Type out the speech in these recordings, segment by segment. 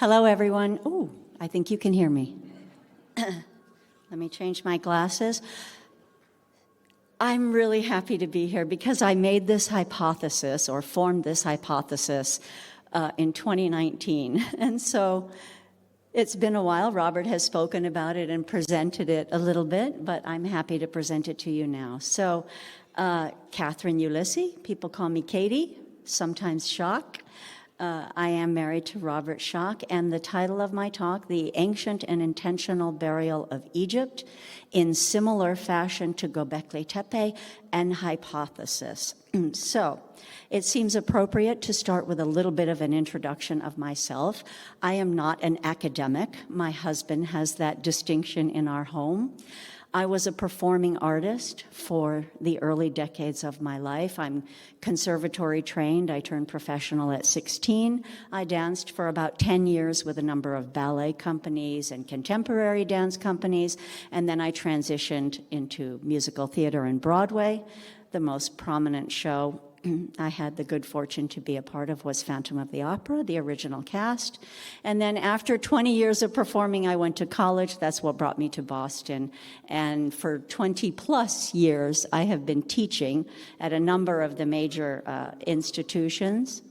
Hello, everyone. Oh, I think you can hear me. Let me change my glasses. I'm really happy to be here because I made this hypothesis or formed this hypothesis in 2019. And so it's been a while. Robert has spoken about it and presented it a little bit, but I'm happy to present it to you now. So Catherine Ulissey, people call me Katie, sometimes Schoch. I am married to Robert Schoch, and the title of my talk, The Ancient and Intentional Burial of Egypt in Similar Fashion to Göbekli Tepe, and Hypothesis. So, it seems appropriate to start with a little bit of an introduction of myself. I am not an academic. My husband has that distinction in our home. I was a performing artist for the early decades of my life. I'm conservatory trained. I turned professional at 16. I danced for about 10 years with a number of ballet companies and contemporary dance companies, and then I transitioned into musical theater and Broadway. The most prominent show I had the good fortune to be a part of was Phantom of the Opera, the original cast. And then after 20 years of performing, I went to college. That's what brought me to Boston. And for 20 plus years, I have been teaching at a number of the major institutions.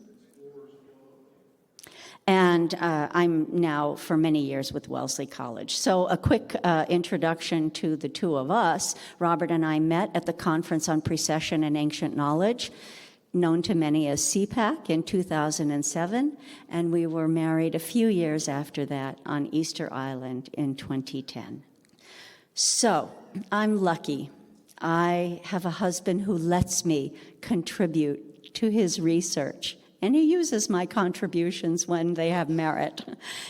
And I'm now for many years with Wellesley College. So a quick introduction to the two of us. Robert and I met at the Conference on Precession and Ancient Knowledge, known to many as CPAC, in 2007, and we were married a few years after that on Easter Island in 2010. So I'm lucky. I have a husband who lets me contribute to his research, and he uses my contributions when they have merit.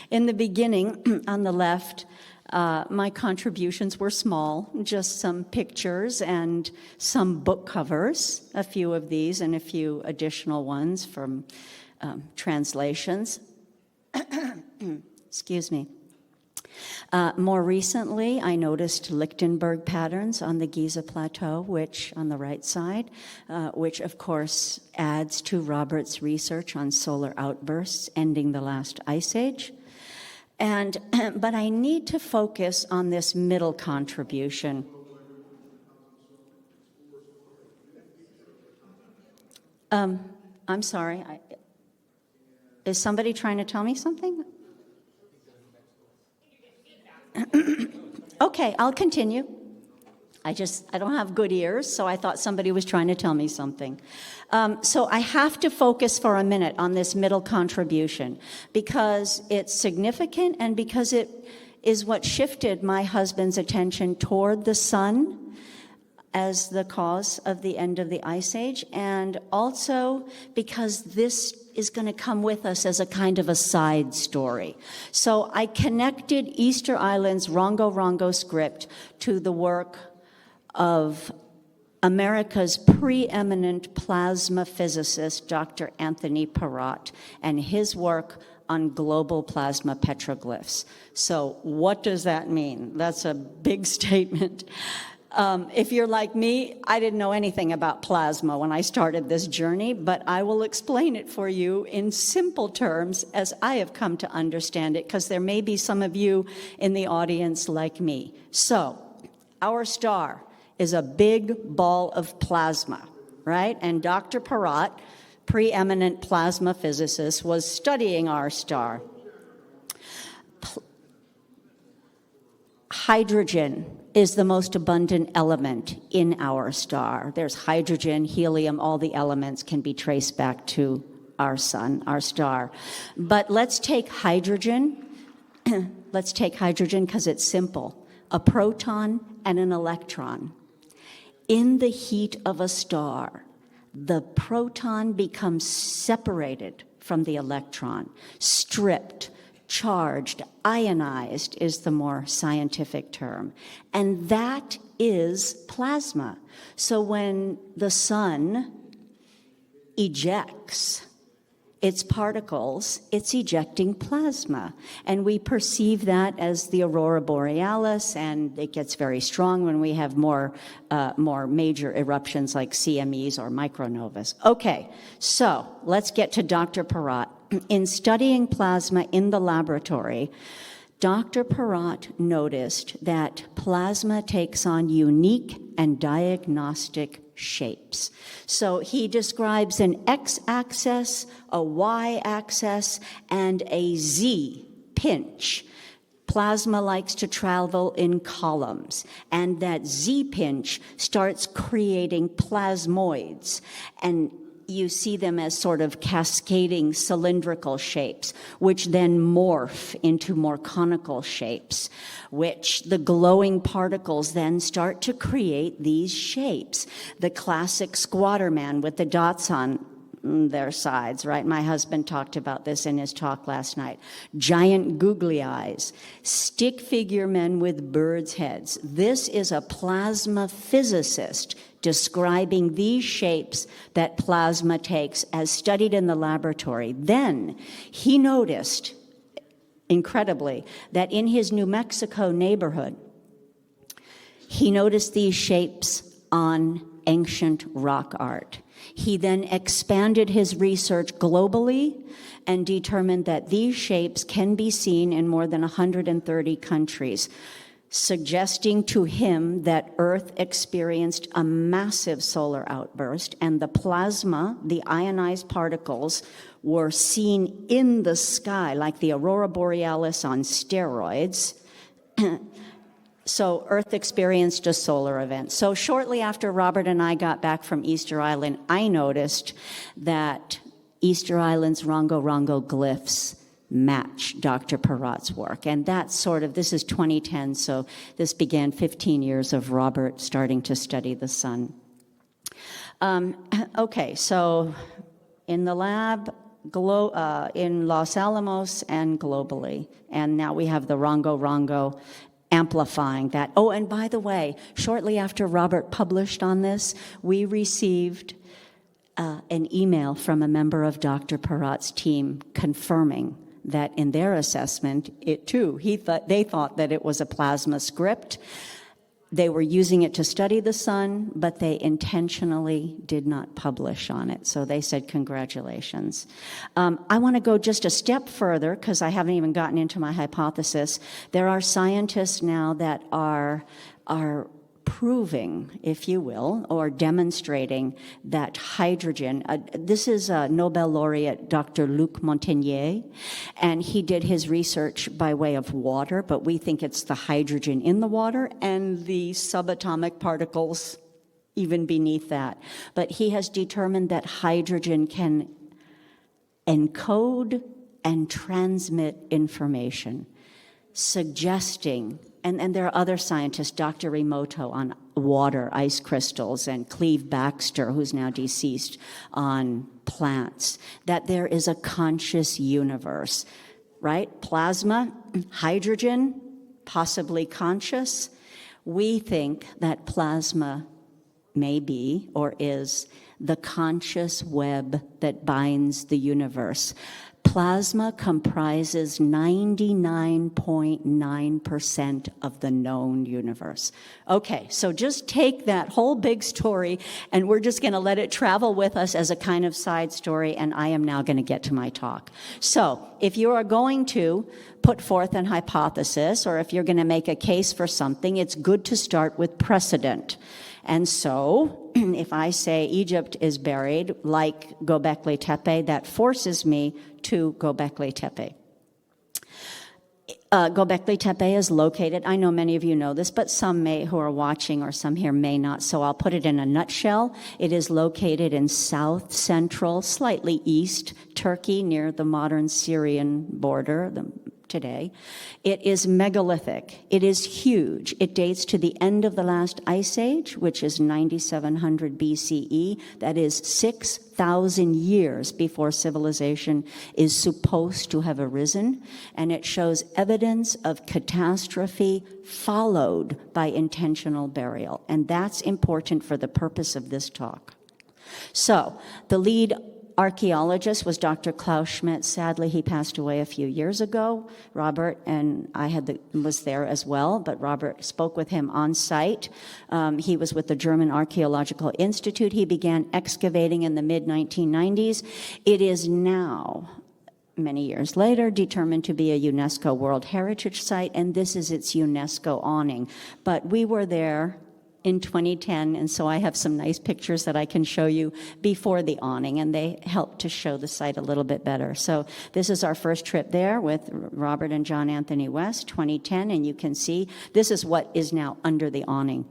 In the beginning, on the left, my contributions were small, just some pictures and some book covers, a few of these and a few additional ones from translations. Excuse me. More recently, I noticed Lichtenberg patterns on the Giza Plateau, which, on the right side, which of course adds to Robert's research on solar outbursts ending the last ice age. But I need to focus on this middle contribution. I'm sorry. Is somebody trying to tell me something? Okay, I'll continue. I don't have good ears, so I thought somebody was trying to tell me something. So I have to focus for a minute on this middle contribution because it's significant and because it is what shifted my husband's attention toward the sun as the cause of the end of the Ice Age, and also because this is going to come with us as a kind of a side story. So I connected Easter Island's Rongo Rongo script to the work of America's preeminent plasma physicist, Dr. Anthony Peratt, and his work on global plasma petroglyphs. So what does that mean? That's a big statement. If you're like me, I didn't know anything about plasma when I started this journey, but I will explain it for you in simple terms as I have come to understand it, because there may be some of you in the audience like me. So, our star is a big ball of plasma, right? And Dr. Peratt, preeminent plasma physicist, was studying our star. Hydrogen is the most abundant element in our star. There's hydrogen, helium, all the elements can be traced back to our sun, our star. But let's take hydrogen. Let's take hydrogen because it's simple. A proton and an electron. In the heat of a star, the proton becomes separated from the electron, stripped, charged, ionized is the more scientific term. And that is plasma. So when the sun ejects its particles, it's ejecting plasma. And we perceive that as the aurora borealis, and it gets very strong when we have more major eruptions like CMEs or micronovas. Okay, so let's get to Dr. Peratt. in studying plasma in the laboratory, Dr. Peratt noticed that plasma takes on unique and diagnostic shapes. So he describes an x-axis, a y-axis, and a z-pinch. Plasma likes to travel in columns, and that z-pinch starts creating plasmoids, and you see them as sort of cascading cylindrical shapes, which then morph into more conical shapes, which the glowing particles then start to create these shapes. The classic squatter man with the dots on their sides, right? My husband talked about this in his talk last night. Giant googly eyes, stick figure men with birds' heads. This is a plasma physicist describing these shapes that plasma takes as studied in the laboratory. Then he noticed, incredibly, that in his New Mexico neighborhood, he noticed these shapes on ancient rock art. He then expanded his research globally and determined that these shapes can be seen in more than 130 countries, suggesting to him that Earth experienced a massive solar outburst, and the plasma, the ionized particles, were seen in the sky like the aurora borealis on steroids. So Earth experienced a solar event. So shortly after Robert and I got back from Easter Island, I noticed that Easter Island's Rongo glyphs match Dr. Peratt's work. And that's sort of, this is 2010, so this began 15 years of Robert starting to study the sun. Okay, so in the lab, in Los Alamos and globally. And now we have the Rongo amplifying that. Oh, and by the way, shortly after Robert published on this, we received an email from a member of Dr. Peratt's team confirming that in their assessment, it too, they thought that it was a plasma script. They were using it to study the sun, but they intentionally did not publish on it. So they said, congratulations. I want to go just a step further because I haven't even gotten into my hypothesis. There are scientists now that are proving, if you will, or demonstrating that hydrogen, this is Nobel laureate Dr. Luc Montagnier, and he did his research by way of water, but we think it's the hydrogen in the water and the subatomic particles even beneath that. But he has determined that hydrogen can encode and transmit information, suggesting, and there are other scientists, Dr. Emoto on water, ice crystals, and Cleve Baxter, who's now deceased, on plants, that there is a conscious universe, right? Plasma, hydrogen, possibly conscious. We think that plasma may be or is the conscious web that binds the universe. Plasma comprises 99.9% of the known universe. Okay, so just take that whole big story, and we're just going to let it travel with us as a kind of side story, and I am now going to get to my talk. So if you are going to put forth an hypothesis, or if you're going to make a case for something, it's good to start with precedent. And so, if I say Egypt is buried like Göbekli Tepe, that forces me to Göbekli Tepe. Göbekli Tepe is located, I know many of you know this, but some who are watching or some here may not, so I'll put it in a nutshell. It is located in south central, slightly east Turkey, near the modern Syrian border, today. It is megalithic. It is huge. It dates to the end of the last ice age, which is 9700 BCE. That is 6,000 years before civilization is supposed to have arisen. And it shows evidence of catastrophe followed by intentional burial. And that's important for the purpose of this talk. So, the lead archaeologist was Dr. Klaus Schmidt. Sadly, he passed away a few years ago. Robert and I was there as well, but Robert spoke with him on site. He was with the German Archaeological Institute. He began excavating in the mid-1990s. It is now many years later, determined to be a UNESCO World Heritage Site, and this is its UNESCO awning. But we were there in 2010, and so I have some nice pictures that I can show you before the awning, and they help to show the site a little bit better. So this is our first trip there with Robert and John Anthony West, 2010, and you can see this is what is now under the awning.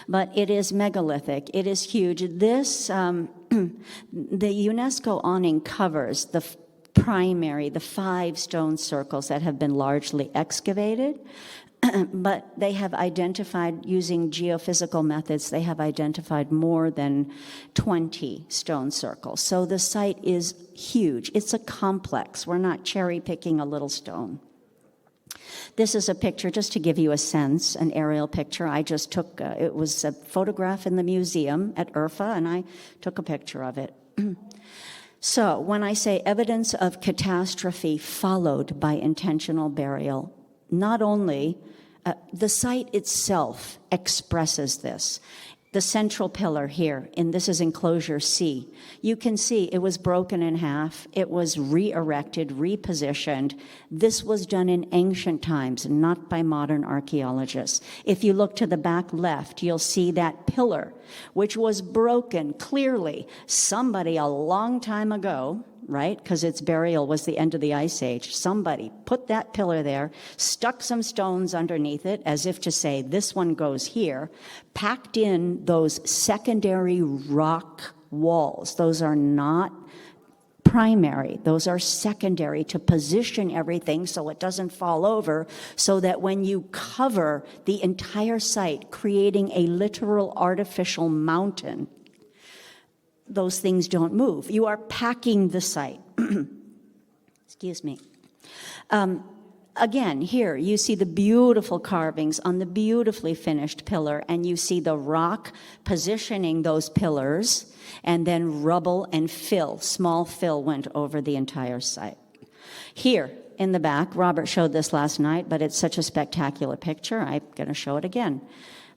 But it is megalithic. It is huge. This, the UNESCO awning covers the 5 stone circles that have been largely excavated. But they have identified, using geophysical methods, they have identified more than 20 stone circles. So the site is huge. It's a complex. We're not cherry-picking a little stone. This is a picture, just to give you a sense, an aerial picture. I just took, it was a photograph in the museum at IRFA, and I took a picture of it. So when I say evidence of catastrophe followed by intentional burial, not only the site itself expresses this. The central pillar here, and this is enclosure C, you can see it was broken in half. It was re-erected, repositioned. This was done in ancient times, not by modern archaeologists. If you look to the back left, you'll see that pillar, which was broken clearly. Somebody a long time ago, right, because its burial was the end of the Ice Age, somebody put that pillar there, stuck some stones underneath it, as if to say, this one goes here, packed in those secondary rock walls. Those are not primary. Those are secondary to position everything so it doesn't fall over, so that when you cover the entire site, creating a literal artificial mountain, those things don't move. You are packing the site. Excuse me. Again, here you see the beautiful carvings on the beautifully finished pillar, and you see the rock positioning those pillars, and then rubble and fill, small fill went over the entire site. Here in the back, Robert showed this last night, but it's such a spectacular picture, I'm going to show it again.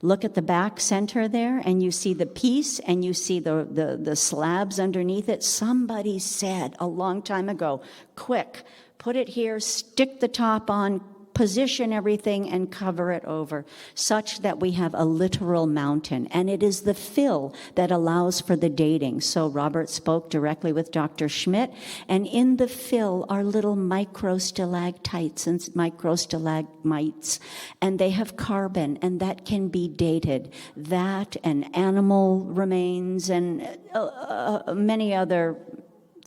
Look at the back center there, and you see the piece, and you see the slabs underneath it. Somebody said a long time ago, quick, put it here, stick the top on, position everything, and cover it over, such that we have a literal mountain. And it is the fill that allows for the dating. So Robert spoke directly with Dr. Schmidt, and in the fill are little microstalactites and microstalagmites, and they have carbon, and that can be dated. That and animal remains and many other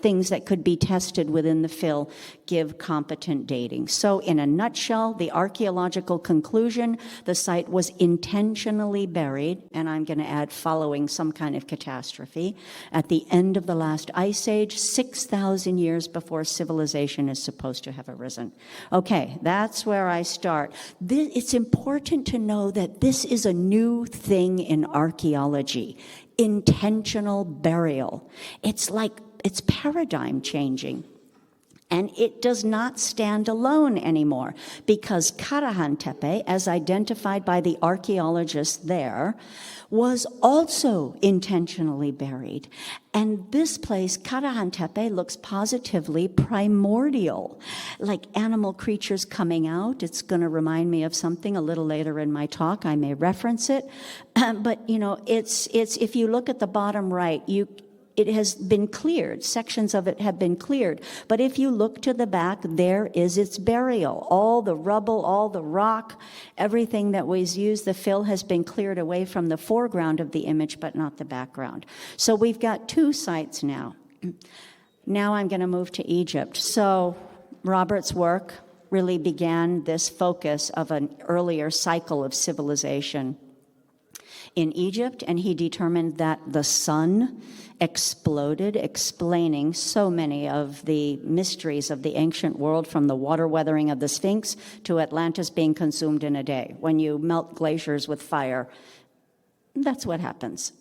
things that could be tested within the fill give competent dating. So in a nutshell, the archaeological conclusion, the site was intentionally buried, and I'm going to add following some kind of catastrophe, at the end of the last ice age, 6,000 years before civilization is supposed to have arisen. Okay, that's where I start. It's important to know that this is a new thing in archaeology, intentional burial. It's paradigm changing. And it does not stand alone anymore, because Karahan Tepe, as identified by the archaeologists there, was also intentionally buried. And this place, Karahan Tepe, looks positively primordial, like animal creatures coming out. It's going to remind me of something a little later in my talk. I may reference it. But, you know, it's if you look at the bottom right, it has been cleared. Sections of it have been cleared. But if you look to the back, there is its burial. All the rubble, all the rock, everything that was used, the fill has been cleared away from the foreground of the image, but not the background. So we've got 2 sites now. Now I'm going to move to Egypt. So Robert's work really began this focus of an earlier cycle of civilization in Egypt, and he determined that the sun exploded, explaining so many of the mysteries of the ancient world, from the water weathering of the Sphinx to Atlantis being consumed in a day. When you melt glaciers with fire, that's what happens.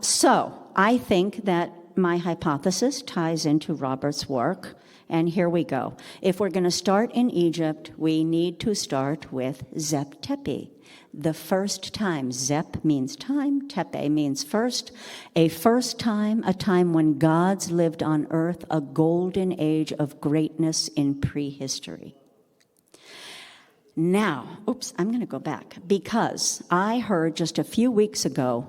So I think that my hypothesis ties into Robert's work. And here we go. If we're going to start in Egypt, we need to start with Zep Tepi. The first time. Zep means time, Tepe means first. A first time, a time when gods lived on earth, a golden age of greatness in prehistory. Now, I'm going to go back, because I heard just a few weeks ago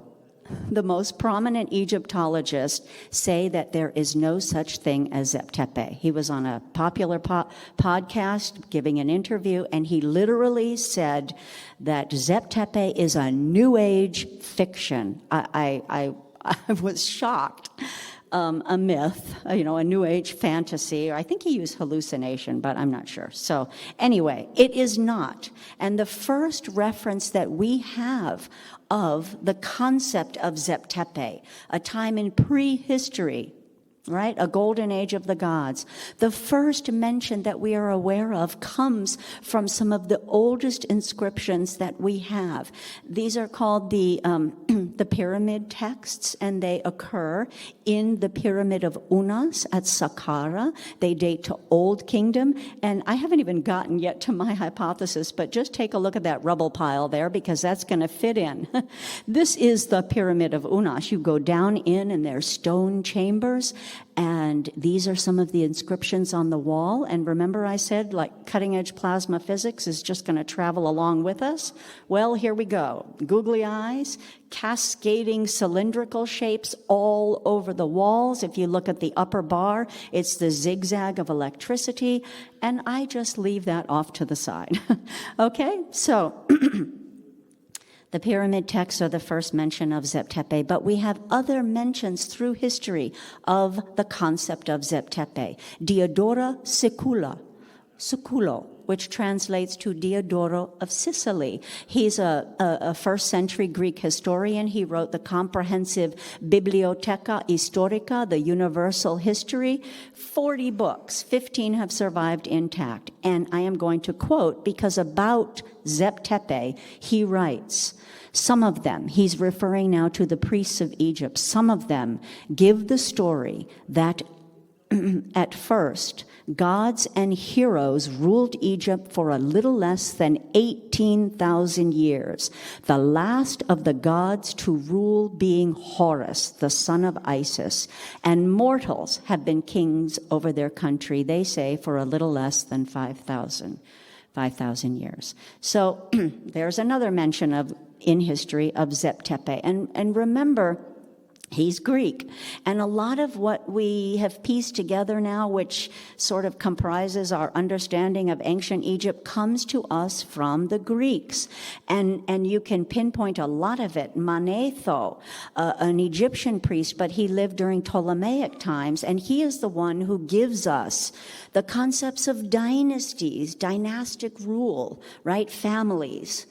the most prominent Egyptologist say that there is no such thing as Zep Tepi. He was on a popular podcast giving an interview, and he literally said that Zep Tepi is a New Age fiction. I was shocked. A myth, a New Age fantasy. Or I think he used hallucination, but I'm not sure. So anyway, it is not. And the first reference that we have of the concept of Zep Tepi, a time in prehistory, right? A golden age of the gods. The first mention that we are aware of comes from some of the oldest inscriptions that we have. These are called the pyramid texts, and they occur in the pyramid of Unas at Saqqara. They date to Old Kingdom, and I haven't even gotten yet to my hypothesis, but just take a look at that rubble pile there, because that's going to fit in. This is the pyramid of Unas. You go down in, and there's stone chambers, and these are some of the inscriptions on the wall. And remember I said, like, cutting-edge plasma physics is just going to travel along with us? Well, here we go. Googly eyes, cascading cylindrical shapes all over the walls. If you look at the upper bar, it's the zigzag of electricity, and I just leave that off to the side. Okay, so the pyramid texts are the first mention of Zep Tepi, but we have other mentions through history of the concept of Zep Tepi. Diodoro Siculo, which translates to Diodoro of Sicily. He's a first-century Greek historian. He wrote the comprehensive Bibliotheca Historica, the universal history, 40 books. 15 have survived intact. And I am going to quote, because about Zep Tepi, he writes, some of them, he's referring now to the priests of Egypt, some of them give the story that at first, gods and heroes ruled Egypt for a little less than 18,000 years, the last of the gods to rule being Horus, the son of Isis, and mortals have been kings over their country, they say, for a little less than 5,000 years. So there's another mention of, in history, of Zep Tepi. And remember, he's Greek. And a lot of what we have pieced together now, which sort of comprises our understanding of ancient Egypt, comes to us from the Greeks. And you can pinpoint a lot of it. Manetho, an Egyptian priest, but he lived during Ptolemaic times, and he is the one who gives us the concepts of dynasties, dynastic rule, right? Families.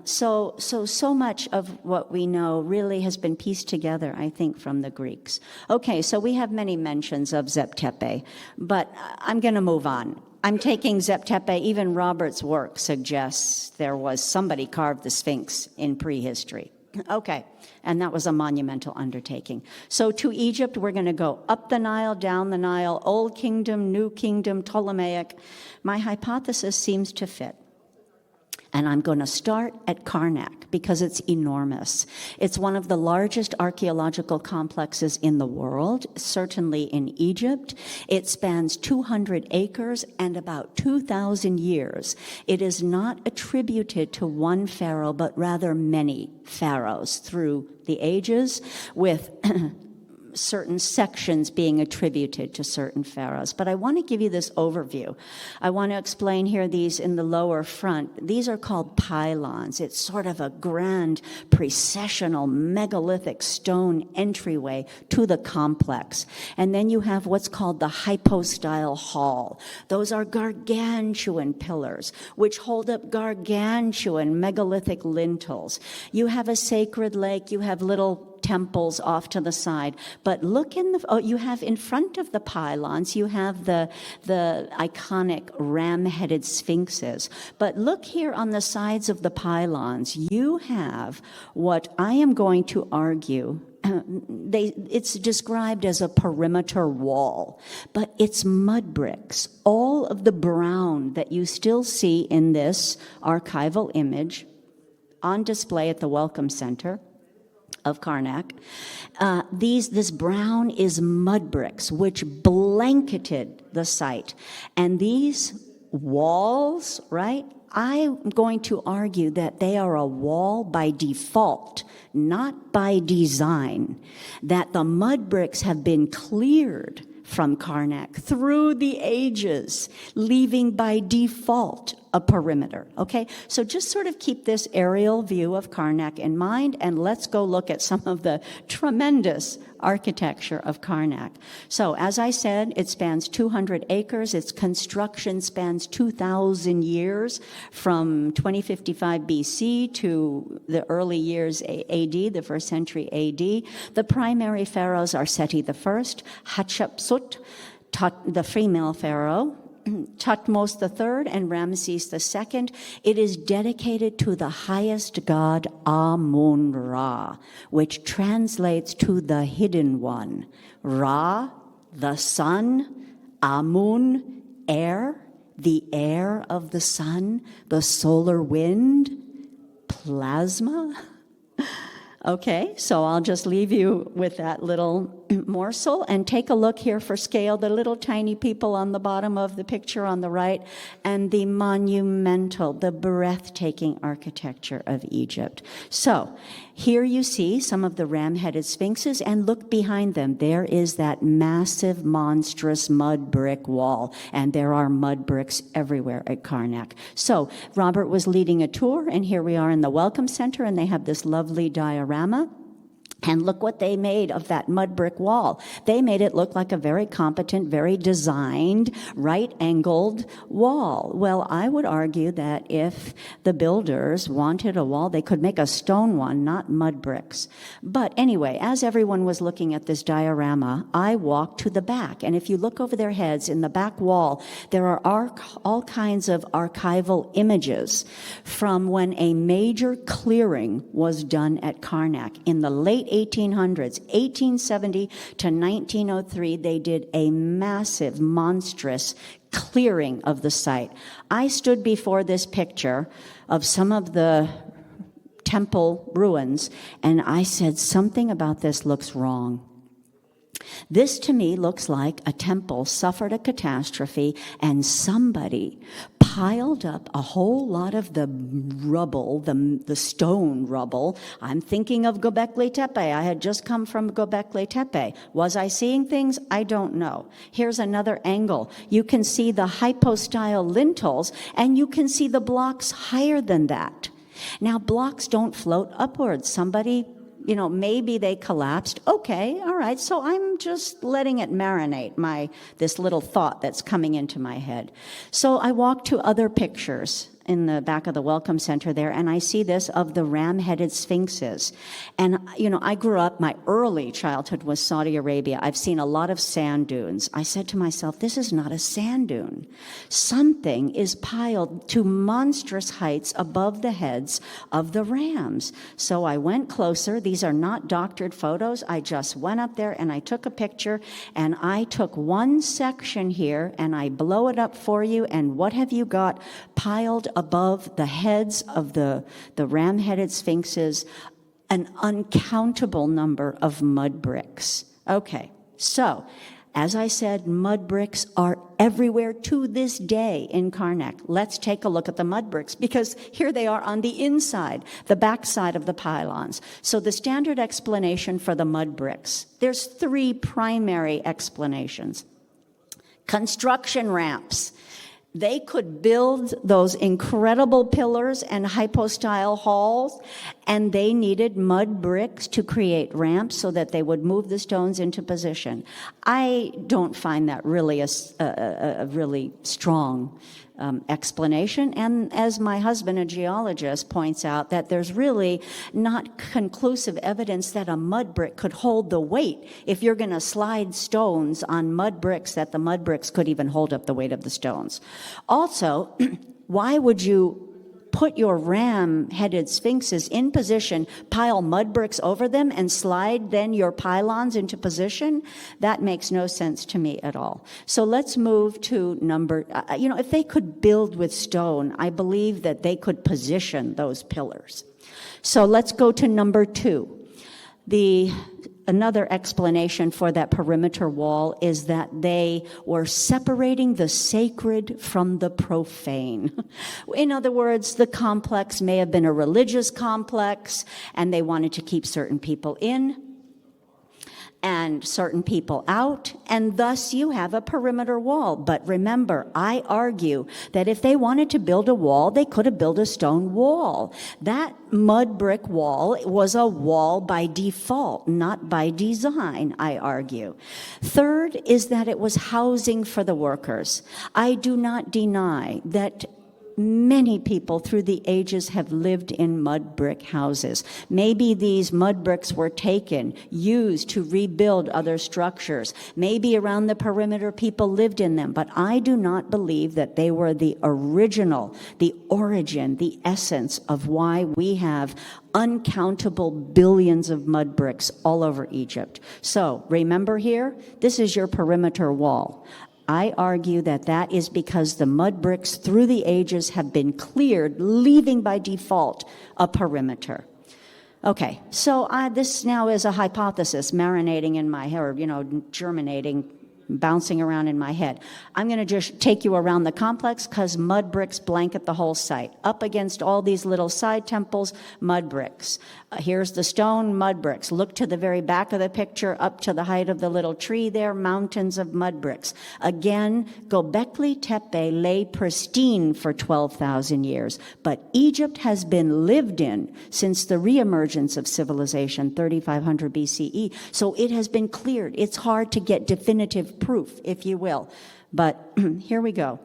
So much of what we know really has been pieced together, I think, from the Greeks. Okay, so we have many mentions of Zep Tepi, but I'm going to move on. I'm taking Zep Tepi. Even Robert's work suggests there was somebody carved the Sphinx in prehistory. Okay, and that was a monumental undertaking. So to Egypt, we're going to go up the Nile, down the Nile, Old Kingdom, New Kingdom, Ptolemaic. My hypothesis seems to fit. And I'm going to start at Karnak because it's enormous. It's one of the largest archaeological complexes in the world, certainly in Egypt. It spans 200 acres and about 2,000 years. It is not attributed to one pharaoh, but rather many pharaohs through the ages, with certain sections being attributed to certain pharaohs. But I want to give you this overview. I want to explain here these in the lower front. These are called pylons. It's sort of a grand precessional megalithic stone entryway to the complex. And then you have what's called the hypostyle hall. Those are gargantuan pillars which hold up gargantuan megalithic lintels. You have a sacred lake. You have little temples off to the side. But look in the, you have in front of the pylons, you have the iconic ram-headed sphinxes. But look here on the sides of the pylons, you have what I am going to argue it's described as a perimeter wall, but it's mud bricks. All of the brown that you still see in this archival image on display at the Welcome Center of Karnak, this brown is mud bricks, which blanketed the site. And these walls, right, I'm going to argue that they are a wall by default, not by design, that the mud bricks have been cleared from Karnak through the ages, leaving by default a perimeter, okay? So just sort of keep this aerial view of Karnak in mind, and let's go look at some of the tremendous architecture of Karnak. So as I said, it spans 200 acres. Its construction spans 2,000 years, from 2055 BC to the early years AD, the first century AD. The primary pharaohs are Seti I, Hatshepsut, the female pharaoh, Thutmose III, and Ramesses II. It is dedicated to the highest god Amun-Ra, which translates to the hidden one. Ra, the sun, Amun, air, the air of the sun, the solar wind, plasma. Okay, so I'll just leave you with that little morsel and take a look here for scale, the little tiny people on the bottom of the picture on the right, and the monumental, the breathtaking architecture of Egypt. So here you see some of the ram-headed sphinxes, and look behind them. There is that massive, monstrous mud brick wall, and there are mud bricks everywhere at Karnak. So Robert was leading a tour, and here we are in the Welcome Center, and they have this lovely diorama. And look what they made of that mud brick wall. They made it look like a very competent, very designed, right-angled wall. Well, I would argue that if the builders wanted a wall, they could make a stone one, not mud bricks. But anyway, as everyone was looking at this diorama, I walked to the back. And if you look over their heads, in the back wall, there are all kinds of archival images from when a major clearing was done at Karnak in the late 1800s, 1870 to 1903, they did a massive, monstrous clearing of the site. I stood before this picture of some of the temple ruins, and I said, something about this looks wrong. This, to me, looks like a temple suffered a catastrophe, and somebody piled up a whole lot of the rubble, the stone rubble. I'm thinking of Göbekli Tepe. I had just come from Göbekli Tepe. Was I seeing things? I don't know. Here's another angle. You can see the hypostyle lintels, and you can see the blocks higher than that. Now, blocks don't float upwards. Somebody, maybe they collapsed. Okay, all right, so I'm just letting it marinate, this little thought that's coming into my head. So I walk to other pictures in the back of the Welcome Center there, and I see this of the ram-headed sphinxes. And, I grew up, my early childhood was Saudi Arabia. I've seen a lot of sand dunes. I said to myself, this is not a sand dune. Something is piled to monstrous heights above the heads of the rams. So I went closer. These are not doctored photos. I just went up there and I took a picture, and I took one section here and I blow it up for you, and what have you got piled above the heads of the ram-headed sphinxes? An uncountable number of mud bricks. Okay, so as I said, mud bricks are everywhere to this day in Karnak. Let's take a look at the mud bricks, because here they are on the inside, the backside of the pylons. So the standard explanation for the mud bricks, there's three primary explanations. Construction ramps. They could build those incredible pillars and hypostyle halls, and they needed mud bricks to create ramps so that they would move the stones into position. I don't find that really a really strong explanation. And as my husband, a geologist, points out, that there's really not conclusive evidence that a mud brick could hold the weight. If you're going to slide stones on mud bricks, that the mud bricks could even hold up the weight of the stones. Also, why would you put your ram-headed sphinxes in position, pile mud bricks over them, and slide then your pylons into position? That makes no sense to me at all. So let's move to if they could build with stone, I believe that they could position those pillars. So let's go to number 2. Another explanation for that perimeter wall is that they were separating the sacred from the profane. In other words, the complex may have been a religious complex, and they wanted to keep certain people in and certain people out, and thus you have a perimeter wall. But remember, I argue that if they wanted to build a wall, they could have built a stone wall. That mud brick wall was a wall by default, not by design, I argue. Third is that it was housing for the workers. I do not deny that many people through the ages have lived in mud brick houses. Maybe these mud bricks were taken, used to rebuild other structures. Maybe around the perimeter people lived in them, but I do not believe that they were the original, the origin, the essence of why we have uncountable billions of mud bricks all over Egypt. So remember here, this is your perimeter wall. I argue that that is because the mud bricks through the ages have been cleared, leaving by default a perimeter. Okay, so this now is a hypothesis marinating in my head, or, germinating, bouncing around in my head. I'm going to just take you around the complex because mud bricks blanket the whole site. Up against all these little side temples, mud bricks. Here's the stone, mud bricks. Look to the very back of the picture, up to the height of the little tree there, mountains of mud bricks. Again, Göbekli Tepe lay pristine for 12,000 years, but Egypt has been lived in since the reemergence of civilization, 3500 BCE, so it has been cleared. It's hard to get definitive proof, if you will, but here we go.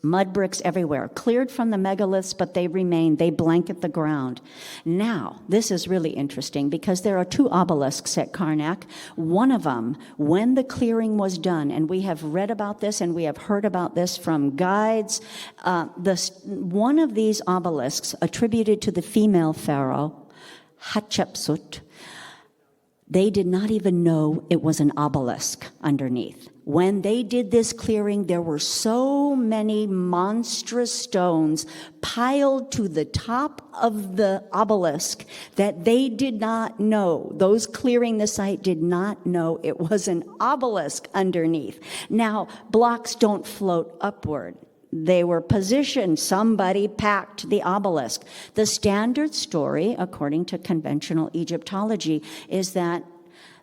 Mud bricks everywhere, cleared from the megaliths, but they remain, they blanket the ground. Now, this is really interesting because there are 2 obelisks at Karnak. One of them, when the clearing was done, and we have read about this and we have heard about this from guides, one of these obelisks attributed to the female pharaoh, Hatshepsut, they did not even know it was an obelisk underneath. When they did this clearing, there were so many monstrous stones piled to the top of the obelisk that they did not know, those clearing the site did not know it was an obelisk underneath. Now, blocks don't float upward. They were positioned. Somebody packed the obelisk. The standard story, according to conventional Egyptology, is that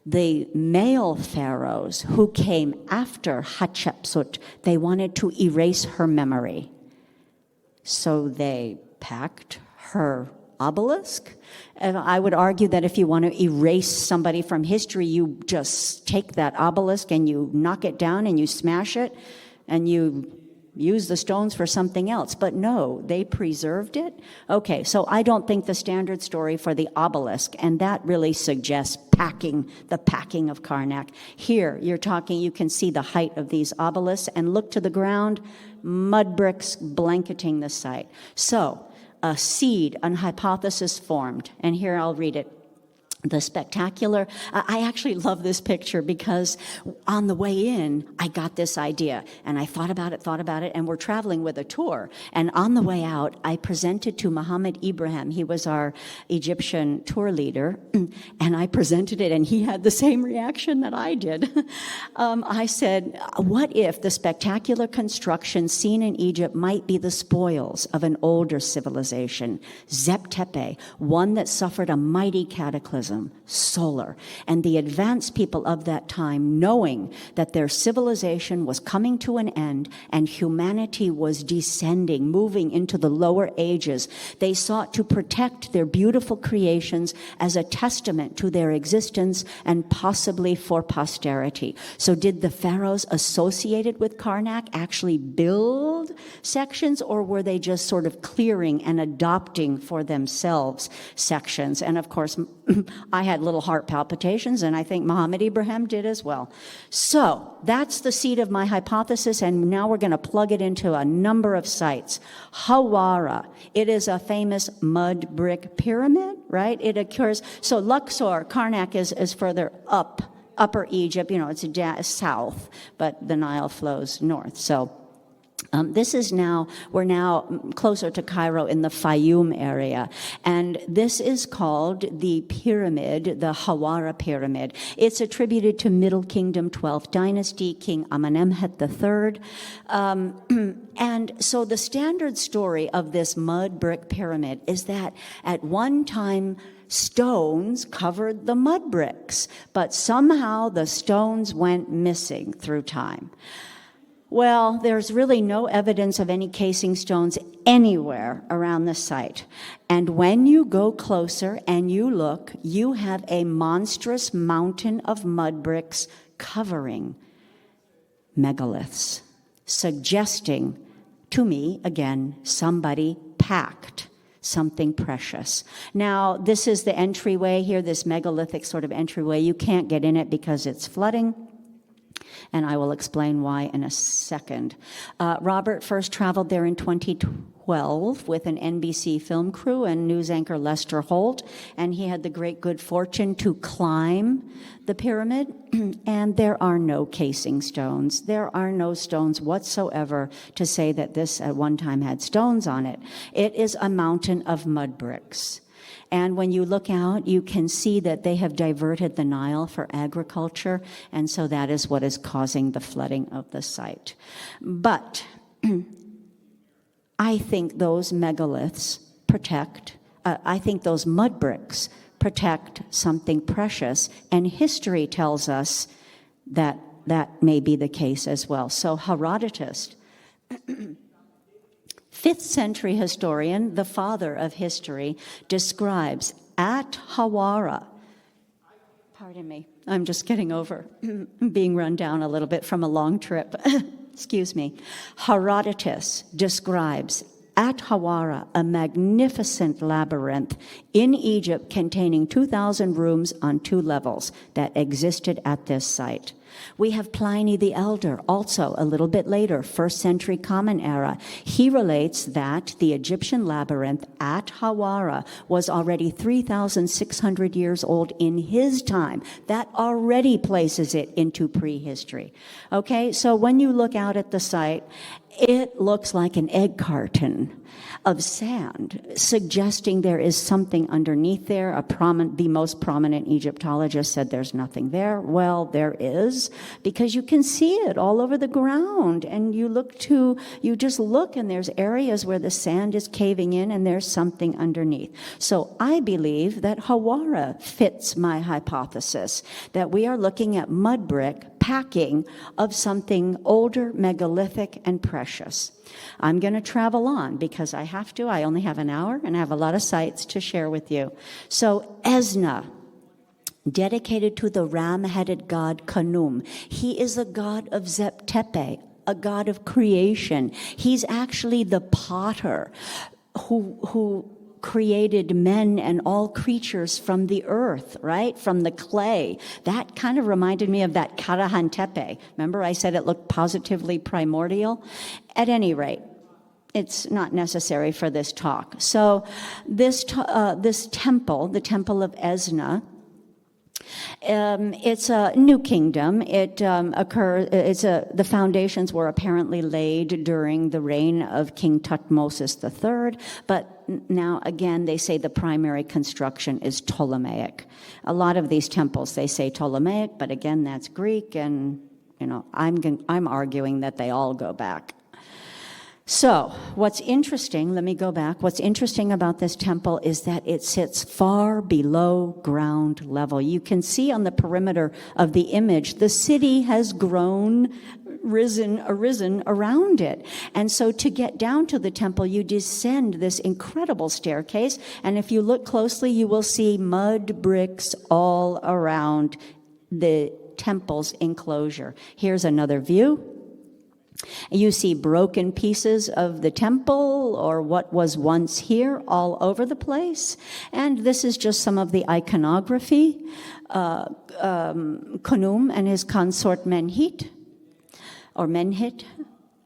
the male pharaohs who came after Hatshepsut, they wanted to erase her memory. So they packed her obelisk. And I would argue that if you want to erase somebody from history, you just take that obelisk and you knock it down and you smash it and you use the stones for something else. But no, they preserved it. Okay, so I don't think the standard story for the obelisk, and that really suggests the packing of Karnak. Here, you can see the height of these obelisks, and look to the ground, mud bricks blanketing the site. So, a seed, an hypothesis formed, and here I'll read it. The spectacular, I actually love this picture because on the way in, I got this idea and I thought about it, and we're traveling with a tour. And on the way out, I presented to Muhammad Ibrahim, he was our Egyptian tour leader, and I presented it and he had the same reaction that I did. I said, what if the spectacular construction seen in Egypt might be the spoils of an older civilization, Zep Tepi, one that suffered a mighty cataclysm, solar, and the advanced people of that time, knowing that their civilization was coming to an end and humanity was descending, moving into the lower ages, they sought to protect their beautiful creations as a testament to their existence and possibly for posterity. So did the pharaohs associated with Karnak actually build sections, or were they just sort of clearing and adopting for themselves sections? And of course, I had little heart palpitations, and I think Muhammad Ibrahim did as well. So that's the seed of my hypothesis, and now we're going to plug it into a number of sites. Hawara, it is a famous mud brick pyramid, right? It occurs, so Luxor, Karnak is further up, Upper Egypt, it's south, but the Nile flows north. So we're now closer to Cairo in the Fayoum area. And this is called the pyramid, the Hawara pyramid. It's attributed to Middle Kingdom 12th dynasty, King Amenemhet III. And so the standard story of this mud brick pyramid is that at one time, stones covered the mud bricks, but somehow the stones went missing through time. Well, there's really no evidence of any casing stones anywhere around the site. And when you go closer and you look, you have a monstrous mountain of mud bricks covering megaliths, suggesting to me, again, somebody packed something precious. Now, this is the entryway here, this megalithic sort of entryway. You can't get in it because it's flooding, and I will explain why in a second. Robert first traveled there in 2012 with an NBC film crew and news anchor Lester Holt, and he had the great good fortune to climb the pyramid, and there are no casing stones. There are no stones whatsoever to say that this at one time had stones on it. It is a mountain of mud bricks. And when you look out, you can see that they have diverted the Nile for agriculture, and so that is what is causing the flooding of the site. But I think those megaliths those mud bricks protect something precious, and history tells us that that may be the case as well. So Herodotus, 5th century historian, the father of history, describes at Hawara, pardon me, I'm just getting over being run down a little bit from a long trip. Excuse me. Herodotus describes at Hawara a magnificent labyrinth in Egypt containing 2,000 rooms on 2 levels that existed at this site. We have Pliny the Elder, also a little bit later, 1st century Common Era. He relates that the Egyptian labyrinth at Hawara was already 3,600 years old in his time. That already places it into prehistory. Okay, so when you look out at the site, it looks like an egg carton of sand, suggesting there is something underneath there. The most prominent Egyptologist said there's nothing there. Well, there is, because you can see it all over the ground, and you just look, and there's areas where the sand is caving in, and there's something underneath. So I believe that Hawara fits my hypothesis, that we are looking at mud brick packing of something older, megalithic, and precious. I'm going to travel on because I have to. I only have an hour, and I have a lot of sites to share with you. So Esna, dedicated to the ram-headed god Khnum. He is a god of Zep Tepi, a god of creation. He's actually the potter who created men and all creatures from the earth, right? From the clay. That kind of reminded me of that Karahan Tepe. Remember I said it looked positively primordial? At any rate, it's not necessary for this talk. So this temple, the Temple of Esna, it's a new kingdom. The foundations were apparently laid during the reign of King Thutmose III, but now again they say the primary construction is Ptolemaic. A lot of these temples they say Ptolemaic, but again that's Greek, and I'm arguing that they all go back. So what's interesting, let me go back. What's interesting about this temple is that it sits far below ground level. You can see on the perimeter of the image, the city has arisen around it. And so to get down to the temple, you descend this incredible staircase. And if you look closely, you will see mud bricks all around the temple's enclosure. Here's another view. You see broken pieces of the temple or what was once here all over the place. And this is just some of the iconography. Khnum and his consort Menhit, or Menhit.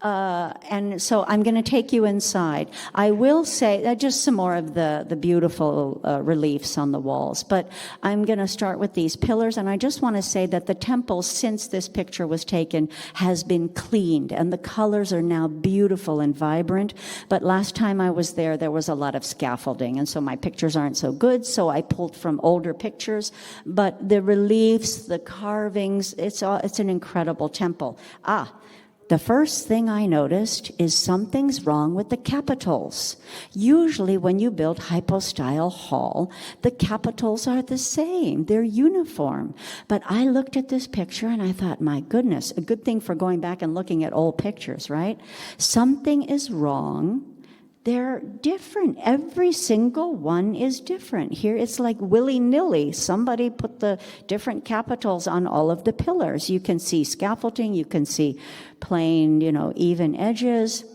And so I'm going to take you inside. I will say just some more of the beautiful reliefs on the walls, but I'm going to start with these pillars, and I just want to say that the temple, since this picture was taken, has been cleaned, and the colors are now beautiful and vibrant. But last time I was there, there was a lot of scaffolding, and so my pictures aren't so good, so I pulled from older pictures. But the reliefs, the carvings, it's an incredible temple. The first thing I noticed is something's wrong with the capitals. Usually when you build hypostyle hall, the capitals are the same. They're uniform. But I looked at this picture and I thought, my goodness, a good thing for going back and looking at old pictures, right? Something is wrong. They're different. Every single one is different. Here it's like willy-nilly. Somebody put the different capitals on all of the pillars. You can see scaffolding. You can see plain, even edges.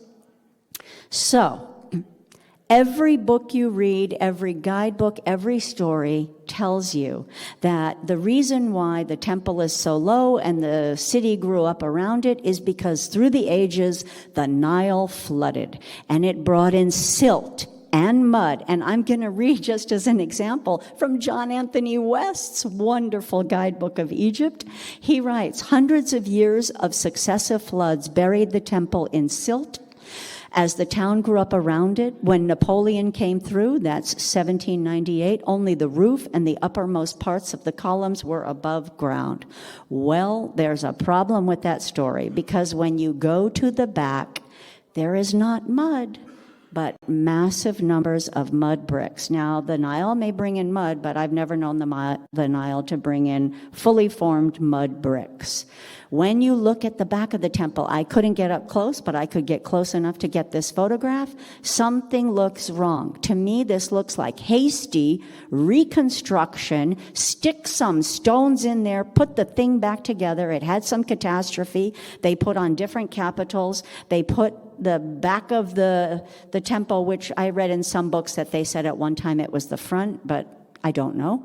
So every book you read, every guidebook, every story tells you that the reason why the temple is so low and the city grew up around it is because through the ages, the Nile flooded and it brought in silt and mud. And I'm going to read just as an example from John Anthony West's wonderful guidebook of Egypt. He writes, hundreds of years of successive floods buried the temple in silt. As the town grew up around it, when Napoleon came through, that's 1798, only the roof and the uppermost parts of the columns were above ground. Well, there's a problem with that story, because when you go to the back, there is not mud, but massive numbers of mud bricks. Now, the Nile may bring in mud, but I've never known the Nile to bring in fully formed mud bricks. When you look at the back of the temple, I couldn't get up close, but I could get close enough to get this photograph. Something looks wrong. To me, this looks like hasty reconstruction. Stick some stones in there, put the thing back together. It had some catastrophe. They put on different capitals. They put the back of the temple, which I read in some books that they said at one time it was the front, but I don't know.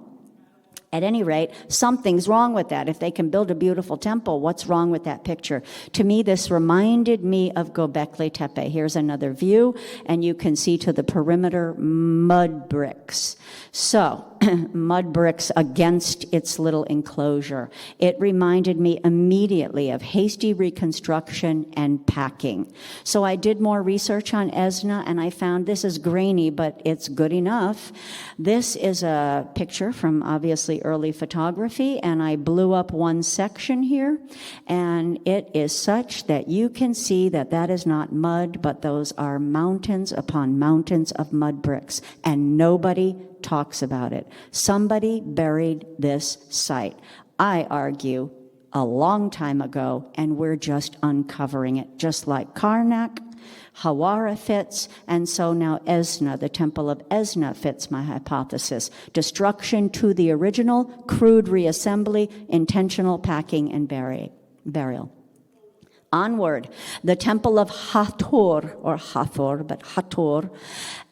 At any rate, something's wrong with that. If they can build a beautiful temple, what's wrong with that picture? To me, this reminded me of Göbekli Tepe. Here's another view, and you can see to the perimeter mud bricks. So, mud bricks against its little enclosure. It reminded me immediately of hasty reconstruction and packing. So I did more research on Esna, and I found this is grainy, but it's good enough. This is a picture from obviously early photography, and I blew up one section here, and it is such that you can see that that is not mud, but those are mountains upon mountains of mud bricks, and nobody talks about it. Somebody buried this site, I argue, a long time ago, and we're just uncovering it, just like Karnak, Hawara fits, and so now Esna, the temple of Esna, fits my hypothesis. Destruction to the original, crude reassembly, intentional packing and burial. Onward, the temple of Hathor, or Hathor, but Hathor,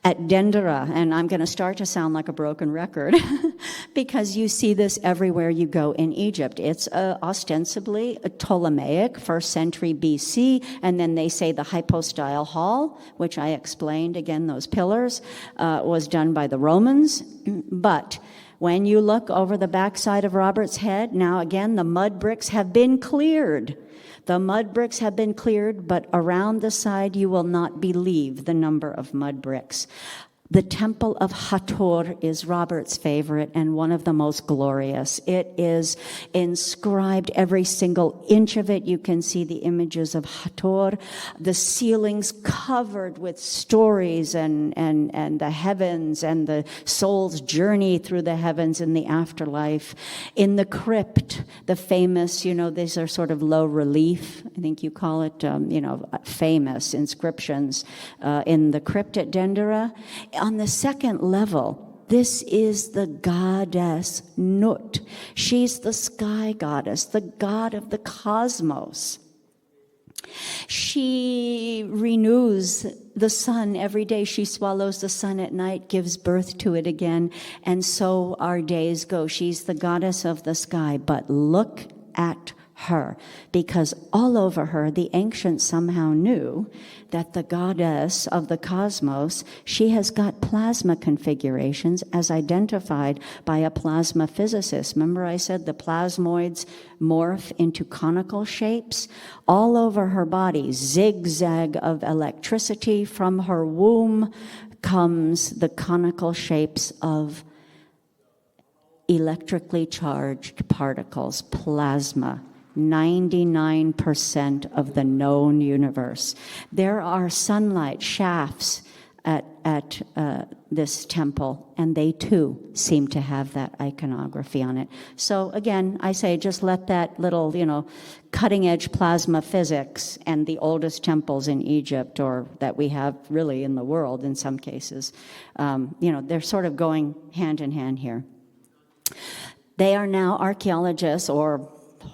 at Dendera, and I'm going to start to sound like a broken record because you see this everywhere you go in Egypt. It's ostensibly a Ptolemaic, 1st century BC, and then they say the hypostyle hall, which I explained, again, those pillars, was done by the Romans, but when you look over the backside of Robert's head, now again, the mud bricks have been cleared. The mud bricks have been cleared, but around the side you will not believe the number of mud bricks. The temple of Hathor is Robert's favorite and one of the most glorious. It is inscribed, every single inch of it. You can see the images of Hathor. The ceilings covered with stories and the heavens and the soul's journey through the heavens in the afterlife. In the crypt, the famous, these are sort of low relief, I think you call it, famous inscriptions in the crypt at Dendera. On the second level, this is the goddess Nut. She's the sky goddess, the god of the cosmos. She renews the sun every day. She swallows the sun at night, gives birth to it again, and so our days go. She's the goddess of the sky, but look at her, because all over her, the ancients somehow knew that the goddess of the cosmos, she has got plasma configurations as identified by a plasma physicist. Remember I said the plasmoids morph into conical shapes? All over her body, zigzag of electricity. From her womb comes the conical shapes of electrically charged particles, plasma. 99% of the known universe. There are sunlight shafts at this temple, and they too seem to have that iconography on it. So again, I say just let that little, cutting-edge plasma physics and the oldest temples in Egypt, or that we have really in the world in some cases, they're sort of going hand in hand here. They are now archaeologists, or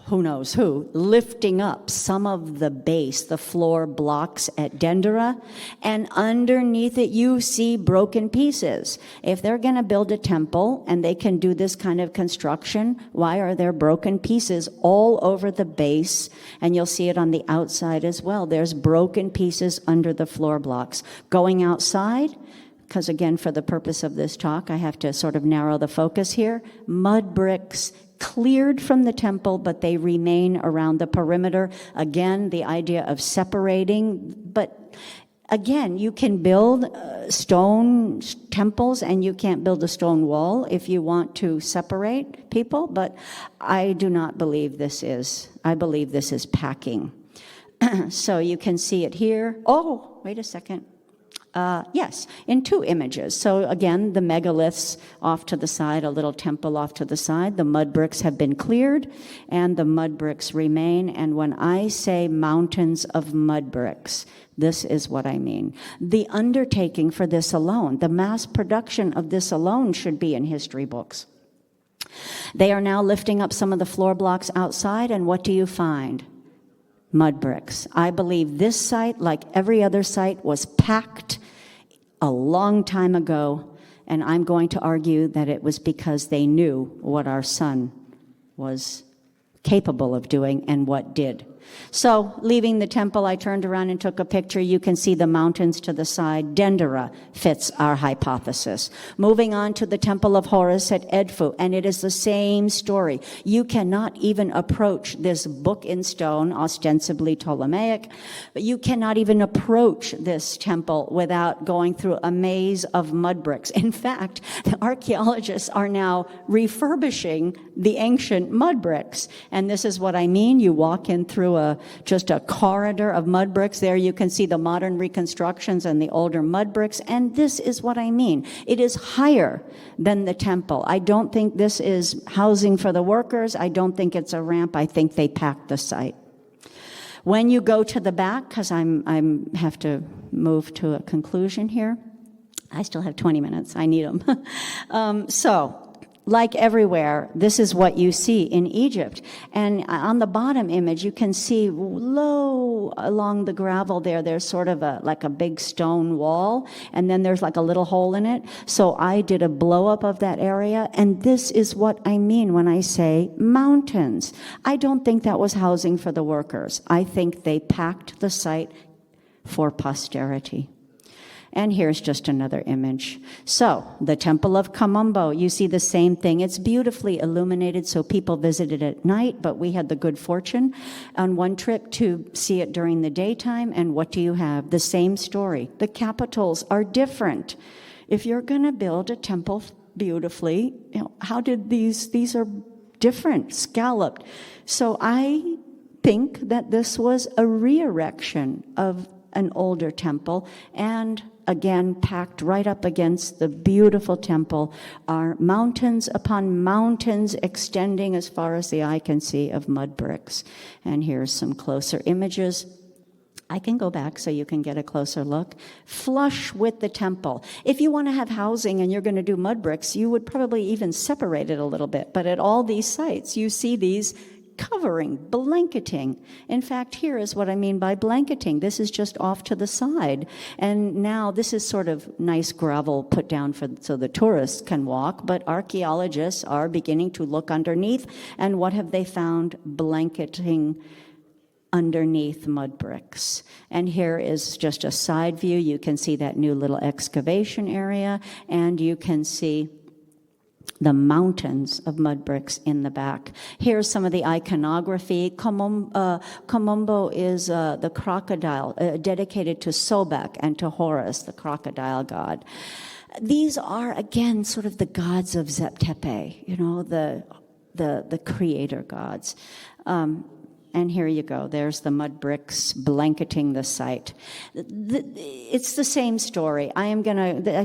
who knows who, lifting up some of the base, the floor blocks at Dendera, and underneath it you see broken pieces. If they're going to build a temple and they can do this kind of construction, why are there broken pieces all over the base? And you'll see it on the outside as well. There's broken pieces under the floor blocks. Going outside, because again, for the purpose of this talk, I have to sort of narrow the focus here, mud bricks, cleared from the temple, but they remain around the perimeter. Again, the idea of separating, but again, you can build stone temples and you can't build a stone wall if you want to separate people, but I do not believe this is. I believe this is packing. So you can see it here. Oh, wait a second. Yes, in two images. So again, the megaliths off to the side, a little temple off to the side. The mud bricks have been cleared, and the mud bricks remain. And when I say mountains of mud bricks, this is what I mean. The undertaking for this alone, the mass production of this alone should be in history books. They are now lifting up some of the floor blocks outside, and what do you find? Mud bricks. I believe this site, like every other site, was packed a long time ago, and I'm going to argue that it was because they knew what our sun was capable of doing and what did. So, leaving the temple, I turned around and took a picture. You can see the mountains to the side. Dendera fits our hypothesis. Moving on to the Temple of Horus at Edfu, and it is the same story. You cannot even approach this book in stone, ostensibly Ptolemaic, but you cannot even approach this temple without going through a maze of mud bricks. In fact, the archaeologists are now refurbishing the ancient mud bricks, and this is what I mean. You walk in through just a corridor of mud bricks. There you can see the modern reconstructions and the older mud bricks, and this is what I mean. It is higher than the temple. I don't think this is housing for the workers. I don't think it's a ramp. I think they packed the site. When you go to the back, because I have to move to a conclusion here. I still have 20 minutes. I need them. So, like everywhere, this is what you see in Egypt. And on the bottom image, you can see low along the gravel there's sort of like a big stone wall, and then there's like a little hole in it. So I did a blow up of that area, and this is what I mean when I say mountains. I don't think that was housing for the workers. I think they packed the site for posterity. And here's just another image. So, the Temple of Ombo, you see the same thing. It's beautifully illuminated, so people visit it at night, but we had the good fortune on one trip to see it during the daytime, and what do you have? The same story. The capitals are different. If you're going to build a temple beautifully, how did these are different, scalloped. So I think that this was a re-erection of an older temple, and again, packed right up against the beautiful temple are mountains upon mountains extending as far as the eye can see of mud bricks. And here's some closer images. I can go back so you can get a closer look. Flush with the temple. If you want to have housing and you're going to do mud bricks, you would probably even separate it a little bit. But at all these sites, you see these covering, blanketing. In fact, here is what I mean by blanketing. This is just off to the side. And now this is sort of nice gravel put down so the tourists can walk, but archaeologists are beginning to look underneath, and what have they found? Blanketing underneath mud bricks. And here is just a side view. You can see that new little excavation area, and you can see the mountains of mud bricks in the back. Here's some of the iconography. Komombo is the crocodile, dedicated to Sobek and to Horus, the crocodile god. These are, again, sort of the gods of Zep Tepi, the creator gods. And here you go. There's the mud bricks blanketing the site. It's the same story. I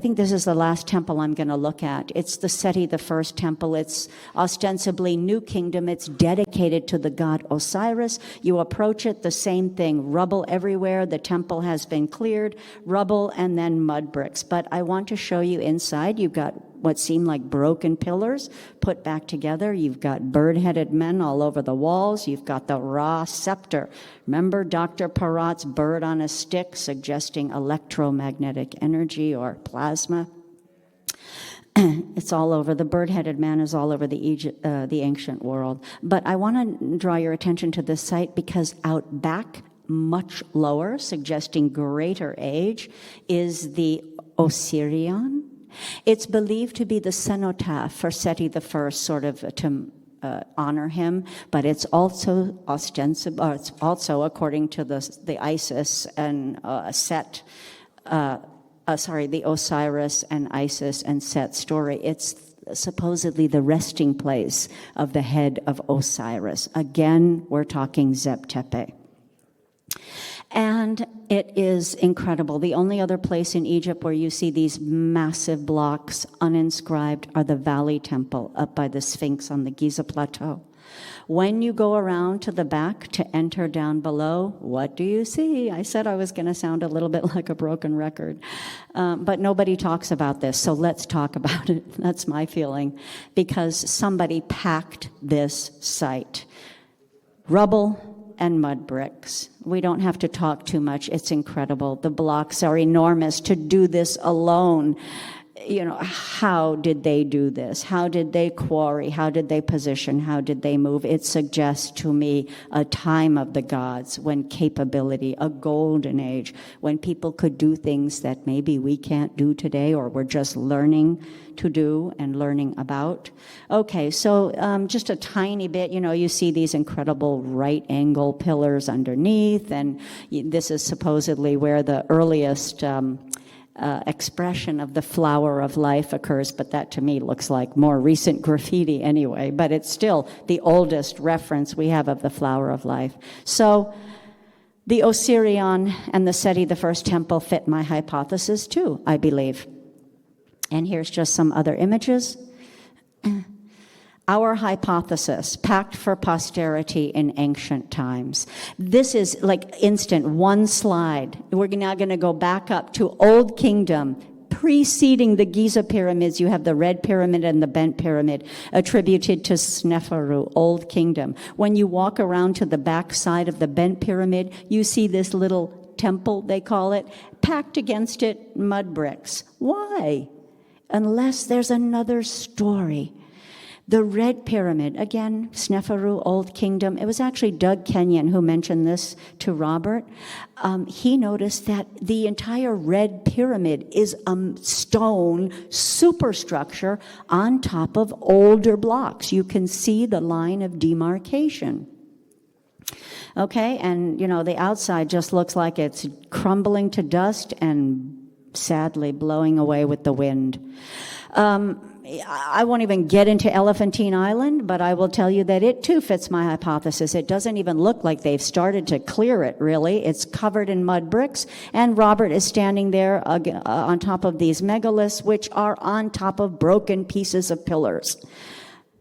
think this is the last temple I'm going to look at. It's the Seti I temple. It's ostensibly New Kingdom. It's dedicated to the god Osiris. You approach it, the same thing. Rubble everywhere. The temple has been cleared. Rubble and then mud bricks. But I want to show you inside. You've got what seem like broken pillars put back together. You've got bird-headed men all over the walls. You've got the Ra scepter. Remember Dr. Peratt's bird on a stick suggesting electromagnetic energy or plasma? It's all over. The bird-headed man is all over the ancient world. But I want to draw your attention to this site because out back, much lower, suggesting greater age, is the Osirion. It's believed to be the cenotaph for Seti I, sort of to honor him, but it's also ostensible. It's also, according to the Isis and the Osiris and Isis and Set story, it's supposedly the resting place of the head of Osiris. Again, we're talking Zep Tepi. And it is incredible. The only other place in Egypt where you see these massive blocks uninscribed are the Valley Temple up by the Sphinx on the Giza Plateau. When you go around to the back to enter down below, what do you see? I said I was going to sound a little bit like a broken record, but nobody talks about this, so let's talk about it. That's my feeling, because somebody packed this site. Rubble and mud bricks. We don't have to talk too much. It's incredible. The blocks are enormous. To do this alone, how did they do this? How did they quarry? How did they position? How did they move? It suggests to me a time of the gods when capability, a golden age, when people could do things that maybe we can't do today or we're just learning to do and learning about. Okay, so just a tiny bit, you see these incredible right angle pillars underneath, and this is supposedly where the earliest expression of the flower of life occurs, but that to me looks like more recent graffiti anyway, but it's still the oldest reference we have of the flower of life. So the Osirion and the Seti I temple fit my hypothesis too, I believe. And here's just some other images. Our hypothesis, packed for posterity in ancient times. This is like instant, one slide. We're now going to go back up to Old Kingdom. Preceding the Giza pyramids, you have the red pyramid and the bent pyramid attributed to Sneferu, Old Kingdom. When you walk around to the back side of the bent pyramid, you see this little temple, they call it, packed against it mud bricks. Why? Unless there's another story. The red pyramid, again, Sneferu, Old Kingdom. It was actually Doug Kenyon who mentioned this to Robert. He noticed that the entire red pyramid is a stone superstructure on top of older blocks. You can see the line of demarcation. Okay, and the outside just looks like it's crumbling to dust and sadly blowing away with the wind. I won't even get into Elephantine Island, but I will tell you that it too fits my hypothesis. It doesn't even look like they've started to clear it, really. It's covered in mud bricks, and Robert is standing there on top of these megaliths, which are on top of broken pieces of pillars.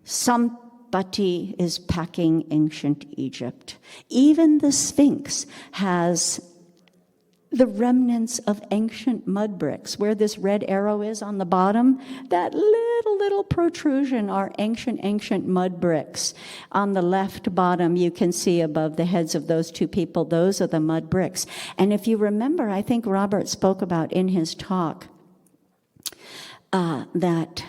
Somebody is packing ancient Egypt. Even the Sphinx has the remnants of ancient mud bricks. Where this red arrow is on the bottom, that little protrusion are ancient mud bricks. On the left bottom, you can see above the heads of those two people, those are the mud bricks. And if you remember, I think Robert spoke about in his talk that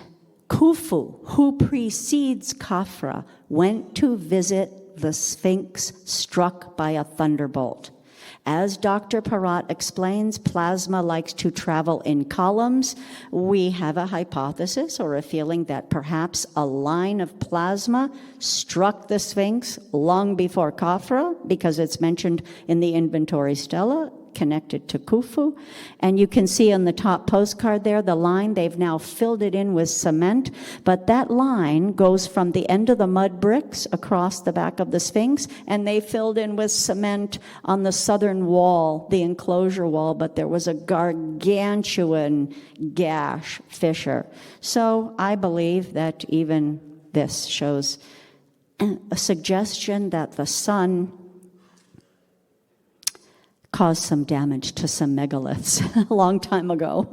Khufu, who precedes Khafra, went to visit the Sphinx struck by a thunderbolt. As Dr. Peratt explains, plasma likes to travel in columns. We have a hypothesis or a feeling that perhaps a line of plasma struck the Sphinx long before Khafra, because it's mentioned in the inventory stela, connected to Khufu. And you can see on the top postcard there, the line, they've now filled it in with cement, but that line goes from the end of the mud bricks across the back of the Sphinx, and they filled in with cement on the southern wall, the enclosure wall, but there was a gargantuan gash, fissure. So I believe that even this shows a suggestion that the sun caused some damage to some megaliths a long time ago.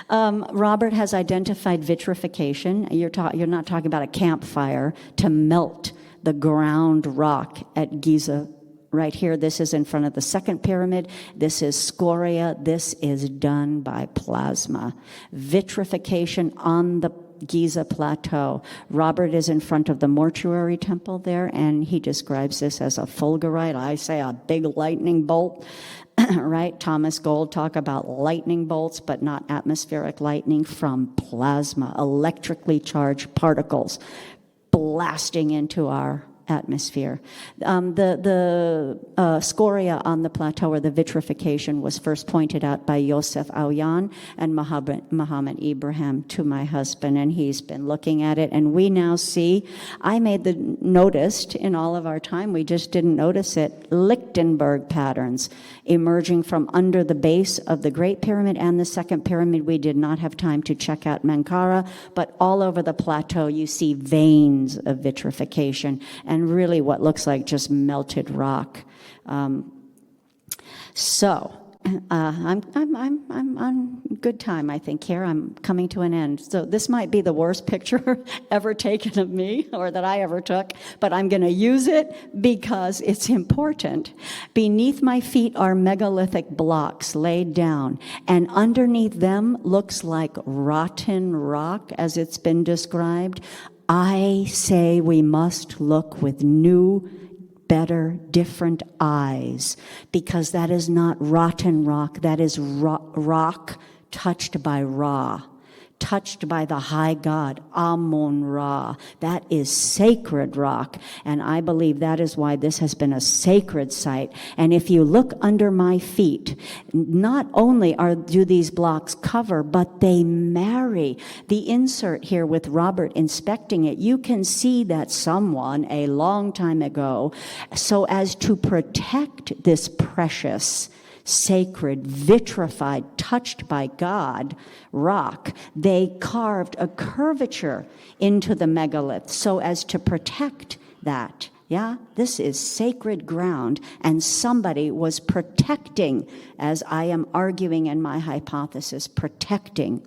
Robert has identified vitrification. You're not talking about a campfire to melt the ground rock at Giza. Right here, this is in front of the second pyramid. This is scoria. This is done by plasma. Vitrification on the Giza plateau. Robert is in front of the mortuary temple there, and he describes this as a fulgurite. I say a big lightning bolt, right? Thomas Gold talk about lightning bolts, but not atmospheric lightning, from plasma, electrically charged particles blasting into our atmosphere. The scoria on the plateau, or the vitrification, was first pointed out by Yosef Auyan and Muhammad Ibrahim to my husband, and he's been looking at it, and we now see, I noticed in all of our time, we just didn't notice it, Lichtenberg patterns emerging from under the base of the Great Pyramid and the Second Pyramid. We did not have time to check out Menkaure, but all over the plateau you see veins of vitrification, and really what looks like just melted rock. I'm on good time, I think, here. I'm coming to an end. So this might be the worst picture ever taken of me, or that I ever took, but I'm going to use it because it's important. Beneath my feet are megalithic blocks laid down, and underneath them looks like rotten rock, as it's been described. I say we must look with new, better, different eyes, because that is not rotten rock, that is rock touched by Ra, touched by the high god, Amun-Ra. That is sacred rock, and I believe that is why this has been a sacred site. And if you look under my feet, not only do these blocks cover, but they marry. The insert here with Robert inspecting it, you can see that someone a long time ago, so as to protect this precious, sacred, vitrified, touched by God rock, they carved a curvature into the megalith so as to protect that. Yeah, this is sacred ground, and somebody was protecting, as I am arguing in my hypothesis, protecting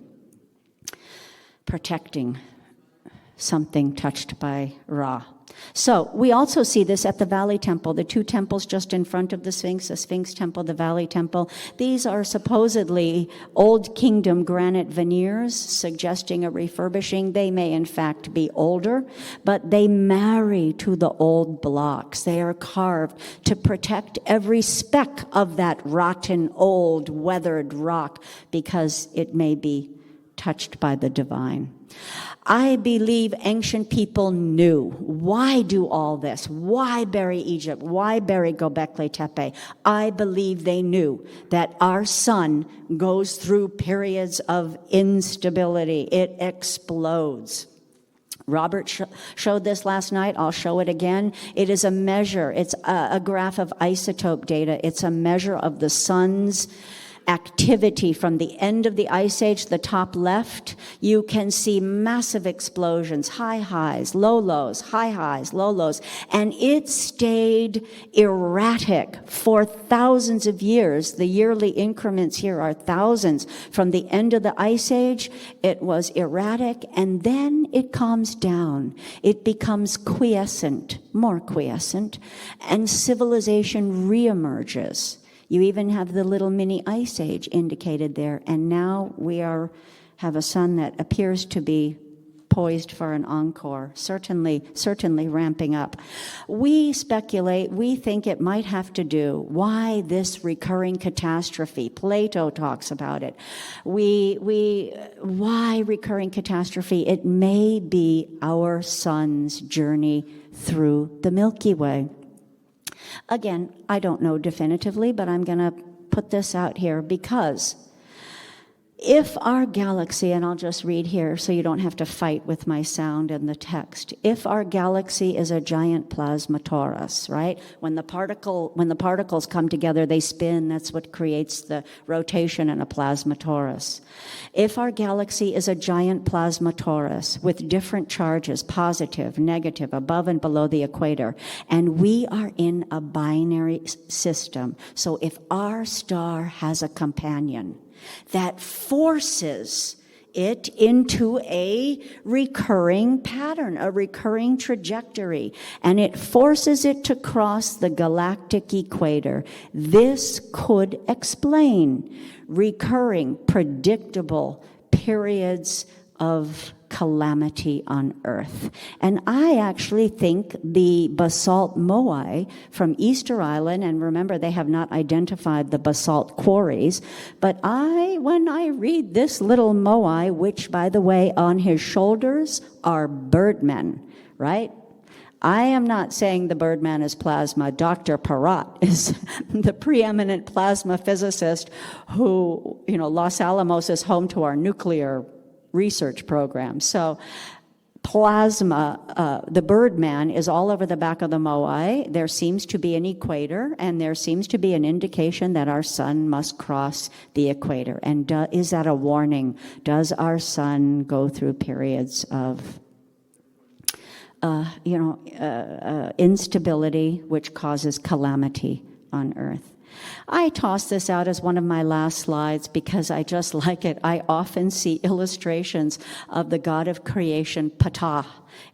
something touched by Ra. So we also see this at the Valley Temple, the two temples just in front of the Sphinx Temple, the Valley Temple. These are supposedly Old Kingdom granite veneers, suggesting a refurbishing. They may in fact be older, but they marry to the old blocks. They are carved to protect every speck of that rotten, old, weathered rock, because it may be touched by the divine. I believe ancient people knew. Why do all this? Why bury Egypt? Why bury Göbekli Tepe? I believe they knew that our sun goes through periods of instability. It explodes. Robert showed this last night. I'll show it again. It is a measure. It's a graph of isotope data. It's a measure of the sun's activity from the end of the Ice Age, the top left, you can see massive explosions, high highs, low lows, high highs, low lows, and it stayed erratic for thousands of years. The yearly increments here are thousands. From the end of the Ice Age, it was erratic, and then it calms down. It becomes quiescent, more quiescent, and civilization reemerges. You even have the little mini Ice Age indicated there, and now we have a sun that appears to be poised for an encore, certainly ramping up. We speculate, we think it might have to do, why this recurring catastrophe? Plato talks about it. Why recurring catastrophe? It may be our sun's journey through the Milky Way. Again, I don't know definitively, but I'm going to put this out here because if our galaxy, and I'll just read here so you don't have to fight with my sound and the text. If our galaxy is a giant plasma torus, right? When the particles come together, they spin. That's what creates the rotation in a plasma torus. If our galaxy is a giant plasma torus with different charges, positive, negative, above and below the equator, and we are in a binary system. So if our star has a companion that forces it into a recurring pattern, a recurring trajectory, and it forces it to cross the galactic equator, this could explain recurring, predictable periods of calamity on Earth. And I actually think the basalt moai from Easter Island, and remember they have not identified the basalt quarries, but when I read this little moai, which by the way on his shoulders are birdmen, right? I am not saying the birdman is plasma. Dr. Peratt is the preeminent plasma physicist who, Los Alamos is home to our nuclear research program. So plasma, the birdman is all over the back of the moai. There seems to be an equator, and there seems to be an indication that our sun must cross the equator. And is that a warning? Does our sun go through periods of instability, which causes calamity on Earth? I toss this out as one of my last slides because I just like it. I often see illustrations of the god of creation, Ptah.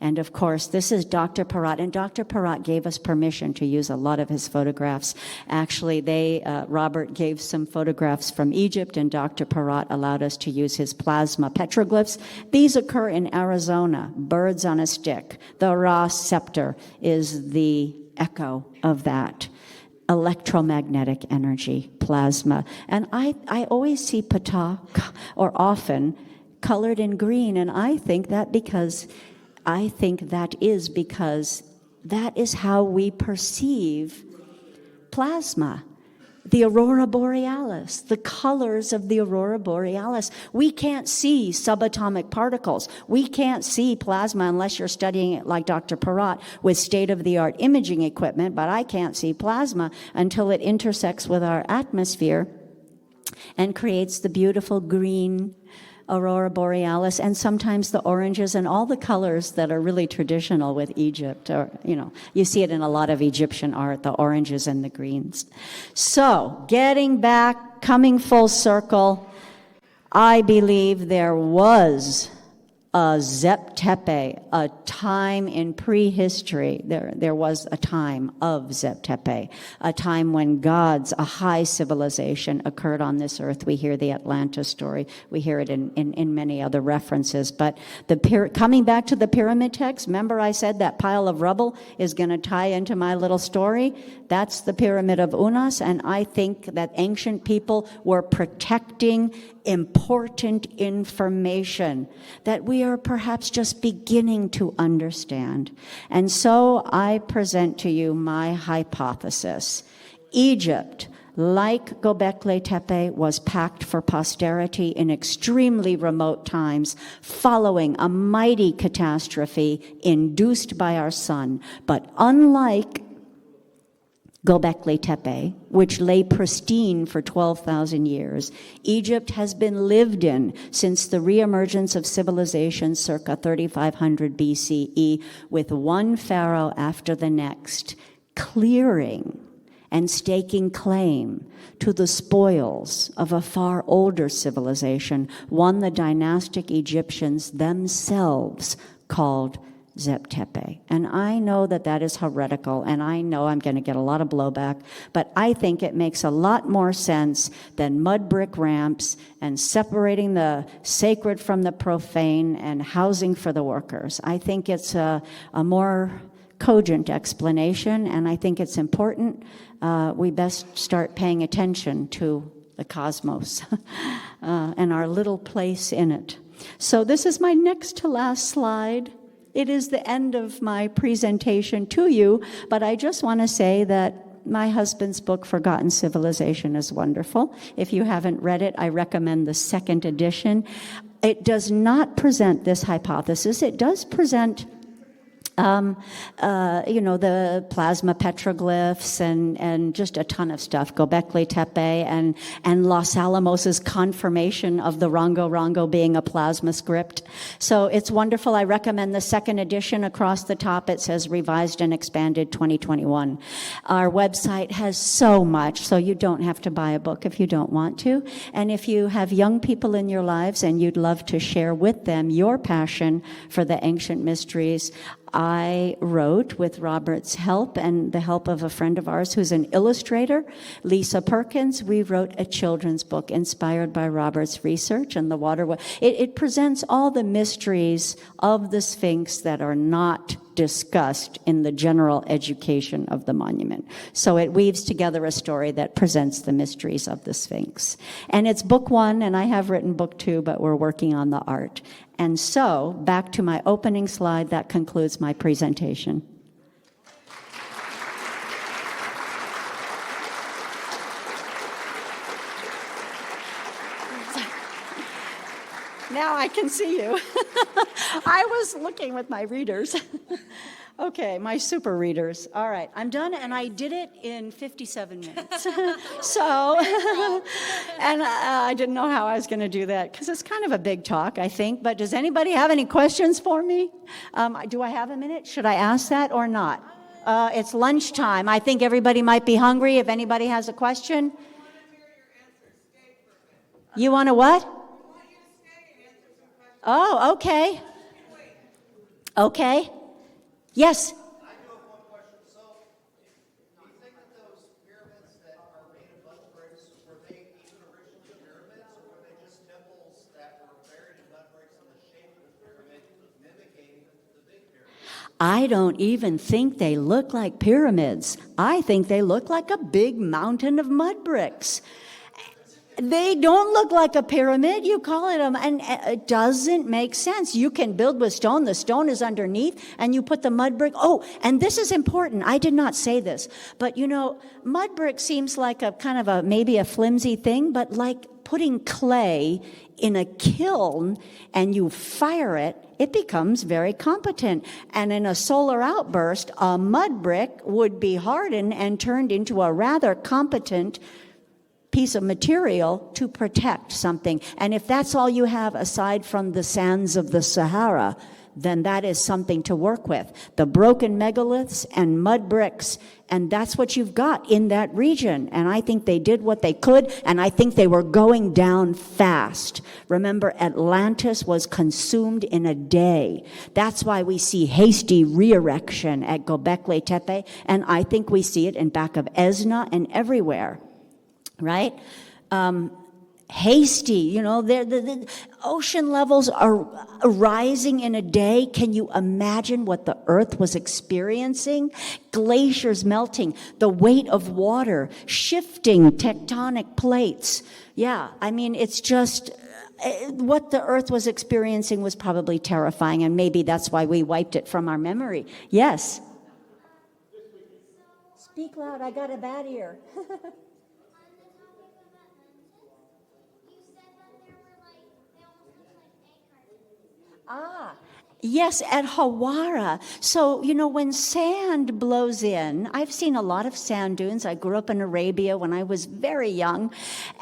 And of course, this is Dr. Peratt, and Dr. Peratt gave us permission to use a lot of his photographs. Actually, Robert gave some photographs from Egypt, and Dr. Peratt allowed us to use his plasma petroglyphs. These occur in Arizona, birds on a stick. The Ra scepter is the echo of that. Electromagnetic energy, plasma. And I always see Ptah, or often, colored in green, and I think that is because that is how we perceive plasma. The aurora borealis, the colors of the aurora borealis. We can't see subatomic particles. We can't see plasma unless you're studying it like Dr. Peratt with state-of-the-art imaging equipment, but I can't see plasma until it intersects with our atmosphere and creates the beautiful green aurora borealis, and sometimes the oranges and all the colors that are really traditional with Egypt. Or, you see it in a lot of Egyptian art, the oranges and the greens. So, getting back, coming full circle, I believe there was a Zep Tepi, a time in prehistory. There was a time of Zep Tepi, a time when gods, a high civilization occurred on this earth. We hear the Atlantis story. We hear it in many other references. But coming back to the pyramid text, remember I said that pile of rubble is going to tie into my little story? That's the Pyramid of Unas, and I think that ancient people were protecting important information that we are perhaps just beginning to understand. And so I present to you my hypothesis. Egypt, like Göbekli Tepe, was packed for posterity in extremely remote times following a mighty catastrophe induced by our sun. But unlike Göbekli Tepe, which lay pristine for 12,000 years. Egypt has been lived in since the reemergence of civilization circa 3500 BCE, with one pharaoh after the next, clearing and staking claim to the spoils of a far older civilization, one the dynastic Egyptians themselves called Zep Tepi. And I know that that is heretical, and I know I'm going to get a lot of blowback, but I think it makes a lot more sense than mud brick ramps and separating the sacred from the profane and housing for the workers. I think it's a more cogent explanation, and I think it's important. We best start paying attention to the cosmos and our little place in it. So this is my next to last slide. It is the end of my presentation to you, but I just want to say that my husband's book, Forgotten Civilization, is wonderful. If you haven't read it, I recommend the second edition. It does not present this hypothesis. It does present the plasma petroglyphs and just a ton of stuff. Gobekli Tepe and Los Alamos' confirmation of the Rongo Rongo being a plasma script. So it's wonderful. I recommend the second edition. Across the top, it says revised and expanded 2021. Our website has so much, so you don't have to buy a book if you don't want to. And if you have young people in your lives and you'd love to share with them your passion for the ancient mysteries, I wrote, with Robert's help and the help of a friend of ours who's an illustrator, Lisa Perkins, we wrote a children's book inspired by Robert's research and the water. It presents all the mysteries of the Sphinx that are not discussed in the general education of the monument. So it weaves together a story that presents the mysteries of the Sphinx. And it's book one, and I have written book two, but we're working on the art. And so, back to my opening slide, that concludes my presentation. Now I can see you. I was looking with my readers. Okay, my super readers. All right, I'm done, and I did it in 57 minutes. So, and I didn't know how I was going to do that, because it's kind of a big talk, I think. But does anybody have any questions for me? Do I have a minute? Should I ask that or not? It's lunchtime. I think everybody might be hungry. If anybody has a question. You want to what? Oh, okay. Okay. Yes? I do have one question. So, do you think that those pyramids that are made of mud bricks, were they even originally pyramids, or were they just temples that were buried in mud bricks and the shape of the pyramid mimicking the big pyramid? I don't even think they look like pyramids. I think they look like a big mountain of mud bricks. They don't look like a pyramid. You call it and it doesn't make sense. You can build with stone. The stone is underneath, and you put the mud brick. Oh, and this is important. I did not say this, but mud brick seems like a kind of maybe a flimsy thing, but like putting clay in a kiln and you fire it, it becomes very competent. And in a solar outburst, a mud brick would be hardened and turned into a rather competent piece of material to protect something. And if that's all you have aside from the sands of the Sahara, then that is something to work with. The broken megaliths and mud bricks, and that's what you've got in that region. And I think they did what they could, and I think they were going down fast. Remember, Atlantis was consumed in a day. That's why we see hasty re-erection at Gobekli Tepe, and I think we see it in back of Esna and everywhere. Right? Hasty, the ocean levels are rising in a day. Can you imagine what the earth was experiencing? Glaciers melting, the weight of water, shifting tectonic plates. Yeah, I mean, it's just what the earth was experiencing was probably terrifying, and maybe that's why we wiped it from our memory. Yes? Speak loud, I got a bad ear. Yes, at Hawara. So, when sand blows in, I've seen a lot of sand dunes. I grew up in Arabia when I was very young.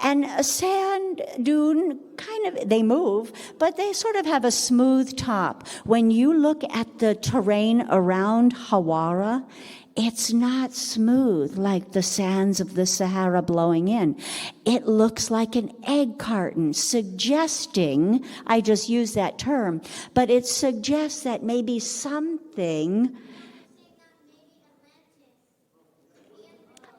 And a sand dune, they move, but they sort of have a smooth top. When you look at the terrain around Hawara, it's not smooth like the sands of the Sahara blowing in. It looks like an egg carton, suggesting, I just use that term, but it suggests that maybe something.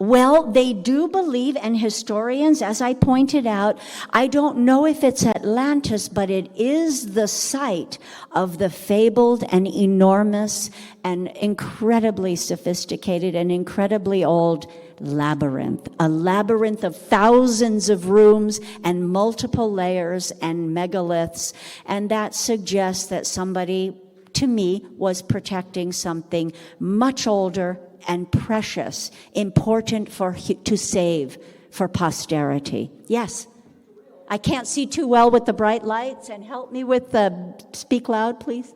Well, they do believe, and historians, as I pointed out, I don't know if it's Atlantis, but it is the site of the fabled and enormous and incredibly sophisticated and incredibly old labyrinth, a labyrinth of thousands of rooms and multiple layers and megaliths, and that suggests that somebody, to me, was protecting something much older and precious, important to save for posterity. Yes. I can't see too well with the bright lights, and help me with the, speak loud, please.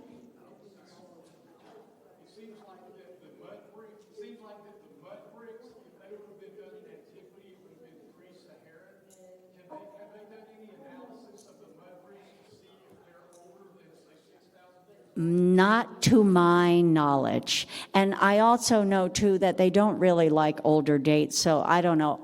Not to my knowledge. And I also know, too, that they don't really like older dates, so I don't know.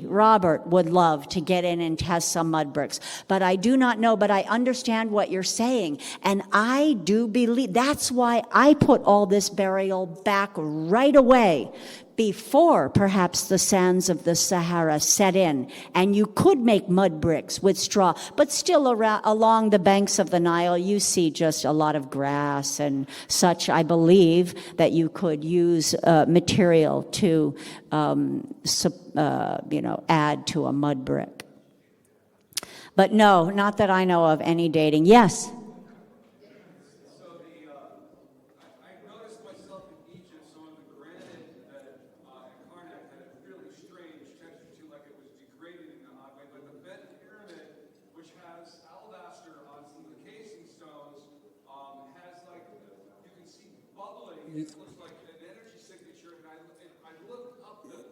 Robert, would love to get in and test some mud bricks. But I do not know, but I understand what you're saying. And I do believe, that's why I put all this burial back right away, before perhaps the sands of the Sahara set in, and you could make mud bricks with straw, but still along the banks of the Nile you see just a lot of grass and such. I believe that you could use material to add to a mud brick. But no, not that I know of any dating. Yes? It looks like an energy signature, and I looked up the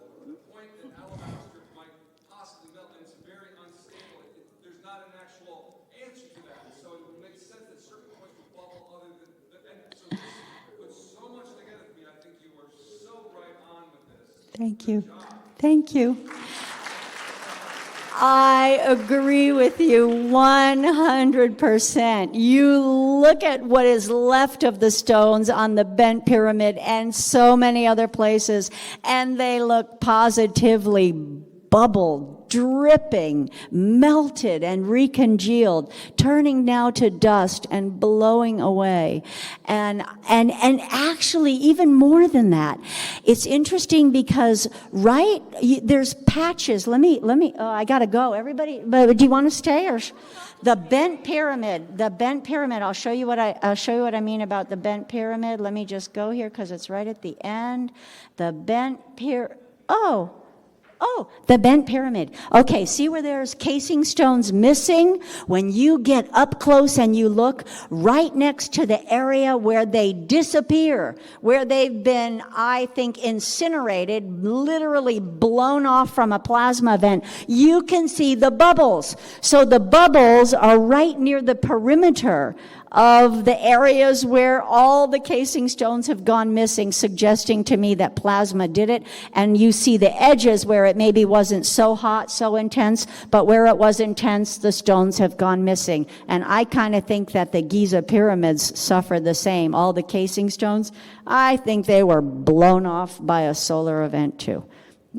point that alabaster might possibly melt, and it's very unstable. There's not an actual answer to that, so it would make sense that certain points would bubble other than, and so this puts so much together for me. I think you are so right on with this. Thank you. Thank you. I agree with you 100%. You look at what is left of the stones on the bent pyramid and so many other places, and they look positively bubbled, dripping, melted, and recongealed, turning now to dust and blowing away. And actually, even more than that, it's interesting because, right, there's patches. Let me, I gotta go. Everybody, but do you want to stay or? The bent pyramid, I'll show you what I mean about the bent pyramid. Let me just go here because it's right at the end. The bent pyramid, the bent pyramid. Okay, see where there's casing stones missing? When you get up close and you look right next to the area where they disappear, where they've been, I think, incinerated, literally blown off from a plasma event, you can see the bubbles. So the bubbles are right near the perimeter of the areas where all the casing stones have gone missing, suggesting to me that plasma did it. And you see the edges where it maybe wasn't so hot, so intense, but where it was intense, the stones have gone missing. And I kind of think that the Giza pyramids suffered the same. All the casing stones, I think they were blown off by a solar event too.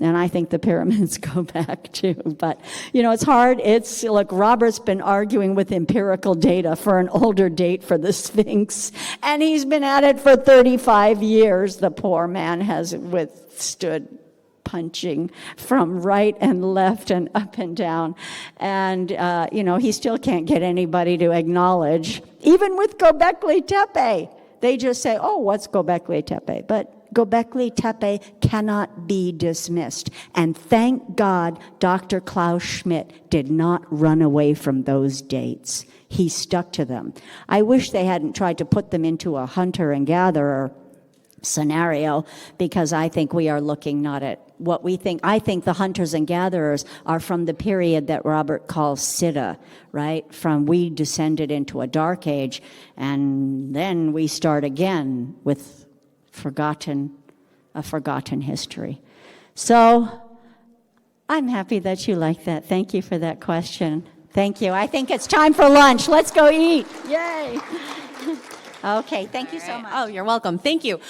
And I think the pyramids go back too. But, it's hard. Look, Robert's been arguing with empirical data for an older date for the Sphinx. And he's been at it for 35 years. The poor man has withstood punching from right and left and up and down. And, he still can't get anybody to acknowledge, even with Göbekli Tepe. They just say, oh, what's Göbekli Tepe? But Gobekli Tepe cannot be dismissed. And thank God Dr. Klaus Schmidt did not run away from those dates. He stuck to them. I wish they hadn't tried to put them into a hunter and gatherer scenario, because I think we are looking not at what we think. I think the hunters and gatherers are from the period that Robert calls Siddha, right? From we descended into a dark age, and then we start again with a forgotten history. So I'm happy that you like that. Thank you for that question. Thank you. I think it's time for lunch. Let's go eat. Yay. Okay, thank you so much. Oh, you're welcome. Thank you.